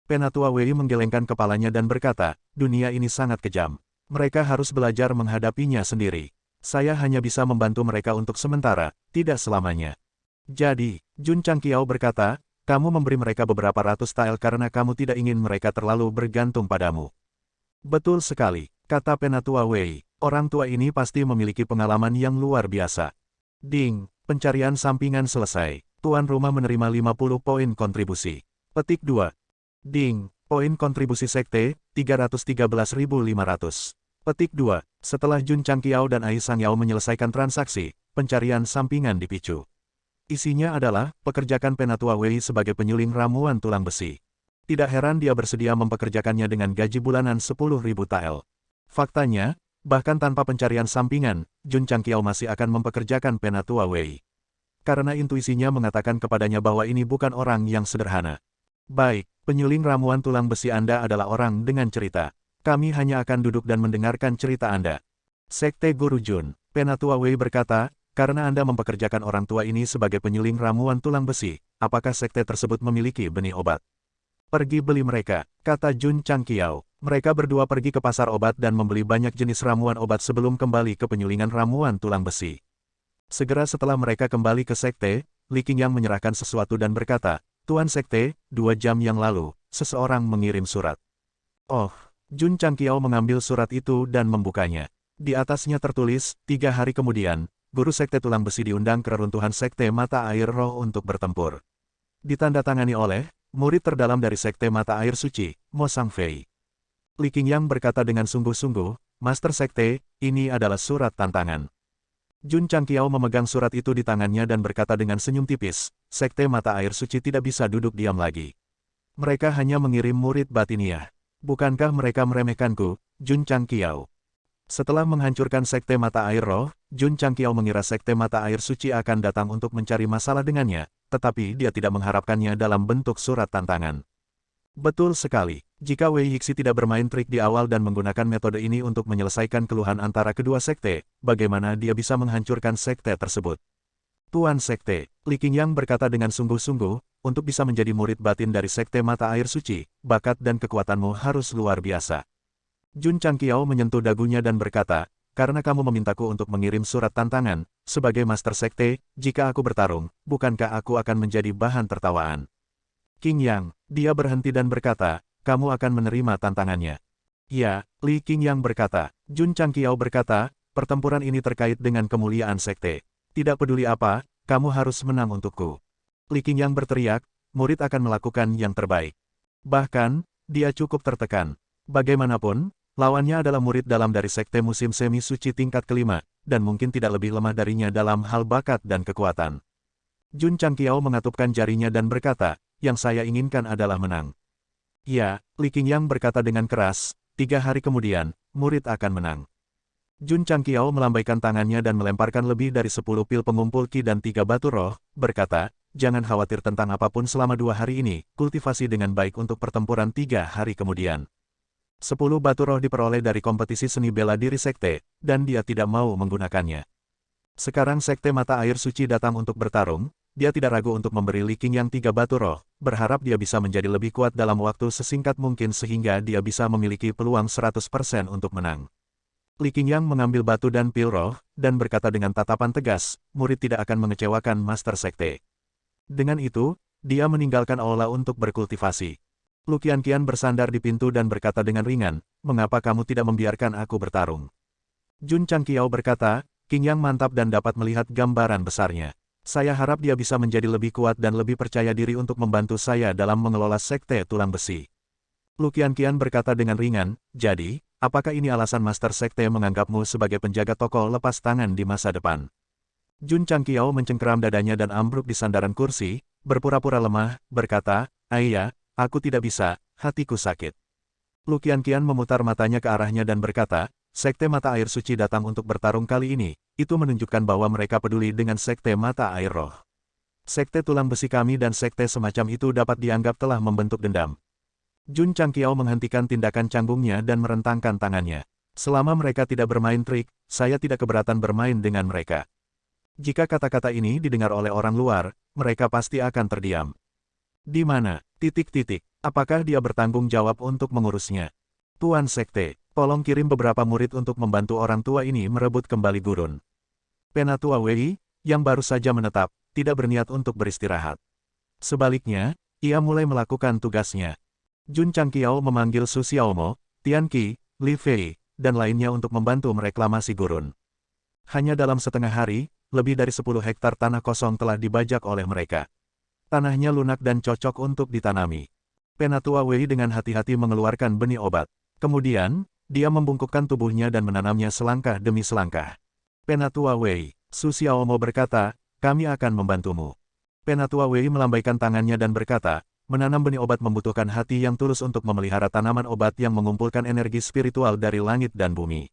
Penatua Wei menggelengkan kepalanya dan berkata, dunia ini sangat kejam. Mereka harus belajar menghadapinya sendiri. Saya hanya bisa membantu mereka untuk sementara, tidak selamanya. Jadi, Jun Changqiao berkata, kamu memberi mereka beberapa ratus tael karena kamu tidak ingin mereka terlalu bergantung padamu. Betul sekali, kata Penatua Wei. Orang tua ini pasti memiliki pengalaman yang luar biasa. Ding, pencarian sampingan selesai. Tuan rumah menerima 50 poin kontribusi. Petik 2. Ding, poin kontribusi sekte, 313.500. Petik 2. Setelah Jun Changqiao dan Ai Sangyao menyelesaikan transaksi, pencarian sampingan dipicu. Isinya adalah, pekerjakan Penatua Wei sebagai penyuling ramuan tulang besi. Tidak heran dia bersedia mempekerjakannya dengan gaji bulanan 10.000 tael. Faktanya, bahkan tanpa pencarian sampingan, Jun Changqiao masih akan mempekerjakan Penatua Wei. Karena intuisinya mengatakan kepadanya bahwa ini bukan orang yang sederhana. Baik, penyuling ramuan tulang besi Anda adalah orang dengan cerita. Kami hanya akan duduk dan mendengarkan cerita Anda. Sekte Guru Jun, Penatua Wei berkata, karena Anda mempekerjakan orang tua ini sebagai penyuling ramuan tulang besi, apakah sekte tersebut memiliki benih obat? Pergi beli mereka, kata Jun Changqiao. Mereka berdua pergi ke pasar obat dan membeli banyak jenis ramuan obat sebelum kembali ke penyulingan ramuan tulang besi. Segera setelah mereka kembali ke sekte, Li Qingyang menyerahkan sesuatu dan berkata, Tuan Sekte, 2 jam yang lalu, seseorang mengirim surat. Oh, Jun Changqiao mengambil surat itu dan membukanya. Di atasnya tertulis, 3 hari kemudian, guru sekte tulang besi diundang ke reruntuhan sekte mata air roh untuk bertempur. Ditandatangani oleh, murid terdalam dari sekte mata air suci, Mo Sangfei. Li Qingyang berkata dengan sungguh-sungguh, Master Sekte, ini adalah surat tantangan. Jun Changqiao memegang surat itu di tangannya dan berkata dengan senyum tipis, sekte mata air suci tidak bisa duduk diam lagi. Mereka hanya mengirim murid batiniah. Bukankah mereka meremehkanku, Jun Changqiao? Setelah menghancurkan sekte mata air roh, Jun Changqiao mengira sekte mata air suci akan datang untuk mencari masalah dengannya, tetapi dia tidak mengharapkannya dalam bentuk surat tantangan. Betul sekali, jika Wei Yixi tidak bermain trik di awal dan menggunakan metode ini untuk menyelesaikan keluhan antara kedua sekte, bagaimana dia bisa menghancurkan sekte tersebut? Tuan Sekte, Li Qingyang berkata dengan sungguh-sungguh, untuk bisa menjadi murid batin dari sekte mata air suci, bakat dan kekuatanmu harus luar biasa. Jun Changqiao menyentuh dagunya dan berkata, karena kamu memintaku untuk mengirim surat tantangan, sebagai master sekte, jika aku bertarung, bukankah aku akan menjadi bahan tertawaan? Qingyang, dia berhenti dan berkata, kamu akan menerima tantangannya. Ya, Li Qingyang berkata. Jun Changqiao berkata, pertempuran ini terkait dengan kemuliaan sekte. Tidak peduli apa, kamu harus menang untukku. Li Qingyang berteriak, murid akan melakukan yang terbaik. Bahkan, dia cukup tertekan. Bagaimanapun, lawannya adalah murid dalam dari sekte musim semi suci tingkat kelima, dan mungkin tidak lebih lemah darinya dalam hal bakat dan kekuatan. Jun Changqiao mengatupkan jarinya dan berkata, yang saya inginkan adalah menang. Ya, Li Qingyang berkata dengan keras, 3 hari kemudian, murid akan menang. Jun Changqiao melambaikan tangannya dan melemparkan lebih dari 10 pil pengumpul ki dan 3 batu roh, berkata, jangan khawatir tentang apapun selama 2 hari ini, kultivasi dengan baik untuk pertempuran 3 hari kemudian. 10 batu roh diperoleh dari kompetisi seni bela diri sekte, dan dia tidak mau menggunakannya. Sekarang sekte mata air suci datang untuk bertarung, dia tidak ragu untuk memberi Li Qingyang 3 batu roh, berharap dia bisa menjadi lebih kuat dalam waktu sesingkat mungkin sehingga dia bisa memiliki peluang 100% untuk menang. Li Qingyang mengambil batu dan pil roh, dan berkata dengan tatapan tegas, murid tidak akan mengecewakan Master Sekte. Dengan itu, dia meninggalkan aula untuk berkultivasi. Lu Qianqian bersandar di pintu dan berkata dengan ringan, mengapa kamu tidak membiarkan aku bertarung? Jun Changqiao berkata, Qingyang mantap dan dapat melihat gambaran besarnya. Saya harap dia bisa menjadi lebih kuat dan lebih percaya diri untuk membantu saya dalam mengelola sekte tulang besi. Lu Qianqian berkata dengan ringan, jadi, apakah ini alasan Master Sekte menganggapmu sebagai penjaga toko lepas tangan di masa depan? Jun Changqiao mencengkeram dadanya dan ambruk di sandaran kursi, berpura-pura lemah, berkata, Ayah, aku tidak bisa, hatiku sakit. Lu Qianqian memutar matanya ke arahnya dan berkata, Sekte Mata Air Suci datang untuk bertarung kali ini, itu menunjukkan bahwa mereka peduli dengan Sekte Mata Air Roh. Sekte Tulang Besi kami dan sekte semacam itu dapat dianggap telah membentuk dendam. Jun Changqiao menghentikan tindakan canggungnya dan merentangkan tangannya. Selama mereka tidak bermain trik, saya tidak keberatan bermain dengan mereka. Jika kata-kata ini didengar oleh orang luar, mereka pasti akan terdiam. Di mana? Apakah dia bertanggung jawab untuk mengurusnya? Tuan Sekte, tolong kirim beberapa murid untuk membantu orang tua ini merebut kembali gurun. Penatua Wei, yang baru saja menetap, tidak berniat untuk beristirahat. Sebaliknya, ia mulai melakukan tugasnya. Jun Changqiao memanggil Su Xiaomo, Tian Qi, Li Fei, dan lainnya untuk membantu mereklamasi gurun. Hanya dalam setengah hari, lebih dari 10 hektar tanah kosong telah dibajak oleh mereka. Tanahnya lunak dan cocok untuk ditanami. Penatua Wei dengan hati-hati mengeluarkan benih obat. Kemudian, dia membungkukkan tubuhnya dan menanamnya selangkah demi selangkah. Penatua Wei, Su Xiaomo berkata, kami akan membantumu. Penatua Wei melambaikan tangannya dan berkata, menanam benih obat membutuhkan hati yang tulus untuk memelihara tanaman obat yang mengumpulkan energi spiritual dari langit dan bumi.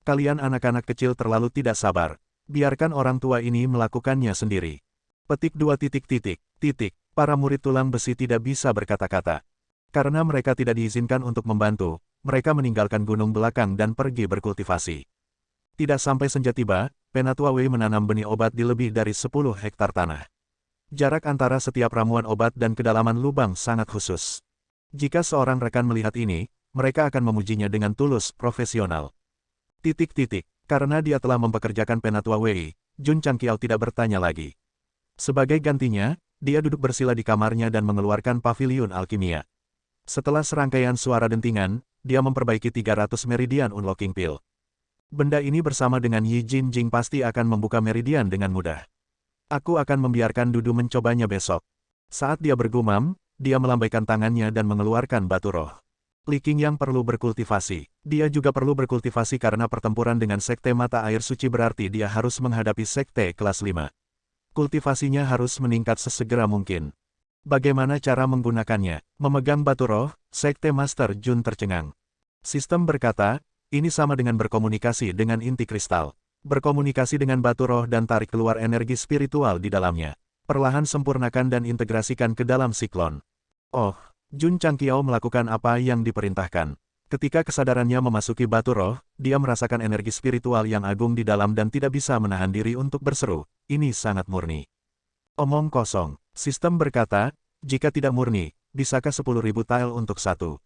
Kalian anak-anak kecil terlalu tidak sabar. Biarkan orang tua ini melakukannya sendiri. Petik 2. Para murid tulang besi tidak bisa berkata-kata. Karena mereka tidak diizinkan untuk membantu, mereka meninggalkan gunung belakang dan pergi berkultivasi. Tidak sampai senja tiba, Penatua Wei menanam benih obat di lebih dari 10 hektar tanah. Jarak antara setiap ramuan obat dan kedalaman lubang sangat khusus. Jika seorang rekan melihat ini, mereka akan memujinya dengan tulus, profesional. Karena dia telah mempekerjakan Penatua Wei, Jun Changqiao tidak bertanya lagi. Sebagai gantinya, dia duduk bersila di kamarnya dan mengeluarkan paviliun alkimia. Setelah serangkaian suara dentingan, dia memperbaiki 300 meridian unlocking pill. Benda ini bersama dengan Yi Jinjing pasti akan membuka meridian dengan mudah. Aku akan membiarkan Dudu mencobanya besok. Saat dia bergumam, dia melambaikan tangannya dan mengeluarkan batu roh. Li Qingyang perlu berkultivasi. Dia juga perlu berkultivasi karena pertempuran dengan Sekte Mata Air Suci berarti dia harus menghadapi Sekte kelas 5. Kultivasinya harus meningkat sesegera mungkin. Bagaimana cara menggunakannya? Memegang batu roh, Sekte Master Jun tercengang. Sistem berkata, ini sama dengan berkomunikasi dengan inti kristal. Berkomunikasi dengan batu roh dan tarik keluar energi spiritual di dalamnya. Perlahan sempurnakan dan integrasikan ke dalam siklon. Oh, Jun Changqiao melakukan apa yang diperintahkan. Ketika kesadarannya memasuki batu roh, dia merasakan energi spiritual yang agung di dalam dan tidak bisa menahan diri untuk berseru, ini sangat murni. Omong kosong, sistem berkata, jika tidak murni, bisakah 10.000 tile untuk satu?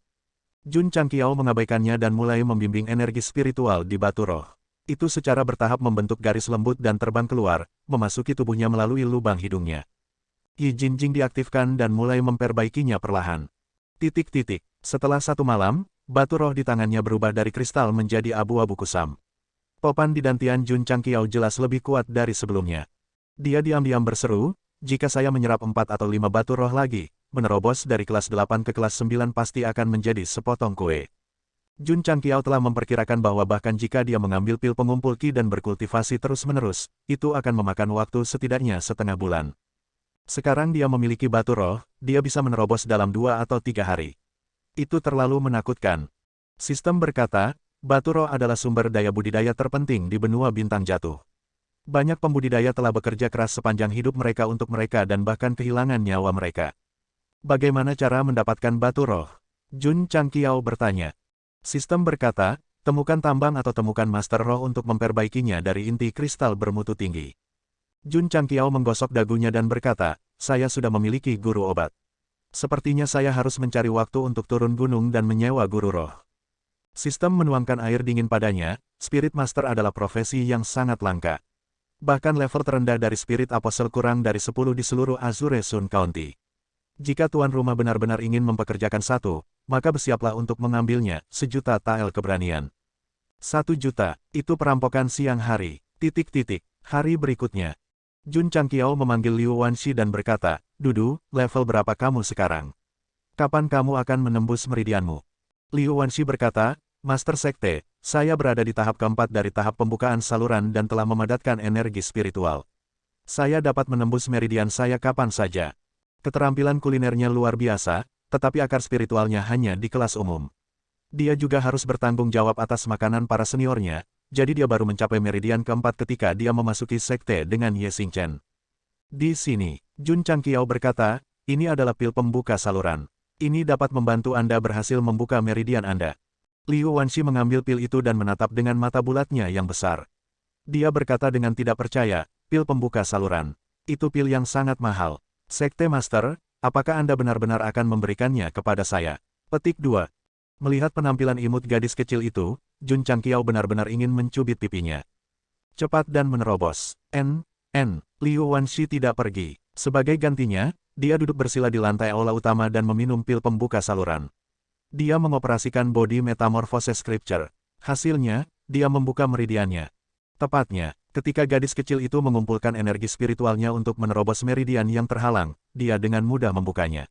Jun Changqiao mengabaikannya dan mulai membimbing energi spiritual di batu roh. Itu secara bertahap membentuk garis lembut dan terbang keluar, memasuki tubuhnya melalui lubang hidungnya. Yi Jinjing diaktifkan dan mulai memperbaikinya perlahan. Setelah satu malam, batu roh di tangannya berubah dari kristal menjadi abu-abu kusam. Topan di dantian Jun Changqiao jelas lebih kuat dari sebelumnya. Dia diam-diam berseru, jika saya menyerap 4 atau 5 batu roh lagi, menerobos dari kelas 8 ke kelas 9 pasti akan menjadi sepotong kue. Jun Changqiao telah memperkirakan bahwa bahkan jika dia mengambil pil pengumpul ki dan berkultivasi terus-menerus, itu akan memakan waktu setidaknya setengah bulan. Sekarang dia memiliki batu roh, dia bisa menerobos dalam 2 atau 3 hari. Itu terlalu menakutkan. Sistem berkata, batu roh adalah sumber daya budidaya terpenting di benua bintang jatuh. Banyak pembudidaya telah bekerja keras sepanjang hidup mereka untuk mereka dan bahkan kehilangan nyawa mereka. Bagaimana cara mendapatkan batu roh? Jun Changqiao bertanya. Sistem berkata, temukan tambang atau temukan master roh untuk memperbaikinya dari inti kristal bermutu tinggi. Jun Changqiao menggosok dagunya dan berkata, saya sudah memiliki guru obat. Sepertinya saya harus mencari waktu untuk turun gunung dan menyewa guru roh. Sistem menuangkan air dingin padanya, Spirit Master adalah profesi yang sangat langka. Bahkan level terendah dari Spirit Apostle kurang dari 10 di seluruh Azure Sun County. Jika tuan rumah benar-benar ingin mempekerjakan satu, maka bersiaplah untuk mengambilnya, 1.000.000 tael keberanian. 1 juta, itu perampokan siang hari. Hari berikutnya. Jun Changqiao memanggil Liu Wanxi dan berkata, Dudu, level berapa kamu sekarang? Kapan kamu akan menembus meridianmu? Liu Wanxi berkata, Master Sekte, saya berada di tahap keempat dari tahap pembukaan saluran dan telah memadatkan energi spiritual. Saya dapat menembus meridian saya kapan saja. Keterampilan kulinernya luar biasa, tetapi akar spiritualnya hanya di kelas umum. Dia juga harus bertanggung jawab atas makanan para seniornya, jadi dia baru mencapai meridian keempat ketika dia memasuki sekte dengan Ye Xingchen. Di sini, Jun Changqiao berkata, ini adalah pil pembuka saluran. Ini dapat membantu Anda berhasil membuka meridian Anda. Liu Wanxi mengambil pil itu dan menatap dengan mata bulatnya yang besar. Dia berkata dengan tidak percaya, pil pembuka saluran. Itu pil yang sangat mahal. Sekte Master, apakah Anda benar-benar akan memberikannya kepada saya? Petik 2. Melihat penampilan imut gadis kecil itu, Jun Changqiao benar-benar ingin mencubit pipinya. Cepat dan menerobos. Liu Wanxi tidak pergi. Sebagai gantinya, dia duduk bersila di lantai aula utama dan meminum pil pembuka saluran. Dia mengoperasikan body metamorphosis scripture. Hasilnya, dia membuka meridiannya. Tepatnya, ketika gadis kecil itu mengumpulkan energi spiritualnya untuk menerobos meridian yang terhalang, dia dengan mudah membukanya.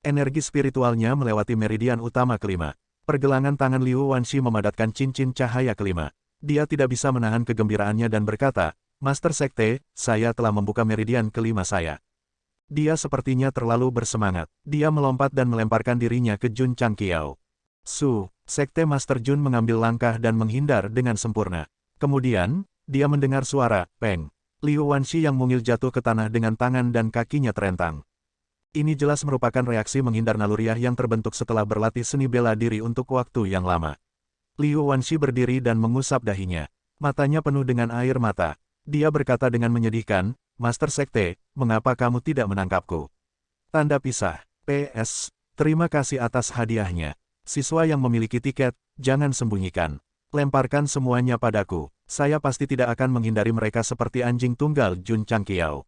Energi spiritualnya melewati meridian utama kelima. Pergelangan tangan Liu Wanxi memadatkan cincin cahaya kelima. Dia tidak bisa menahan kegembiraannya dan berkata, Master Sekte, saya telah membuka meridian kelima saya. Dia sepertinya terlalu bersemangat. Dia melompat dan melemparkan dirinya ke Jun Changqiao. Sekte Master Jun mengambil langkah dan menghindar dengan sempurna. Kemudian, dia mendengar suara, peng. Liu Wanxi yang mungil jatuh ke tanah dengan tangan dan kakinya terentang. Ini jelas merupakan reaksi menghindar naluriah yang terbentuk setelah berlatih seni bela diri untuk waktu yang lama. Liu Wanxi berdiri dan mengusap dahinya. Matanya penuh dengan air mata. Dia berkata dengan menyedihkan, Master Sekte, mengapa kamu tidak menangkapku? Tanda pisah. PS. Terima kasih atas hadiahnya. Siswa yang memiliki tiket, jangan sembunyikan. Lemparkan semuanya padaku. Saya pasti tidak akan menghindari mereka seperti anjing tunggal Jun Changqiao.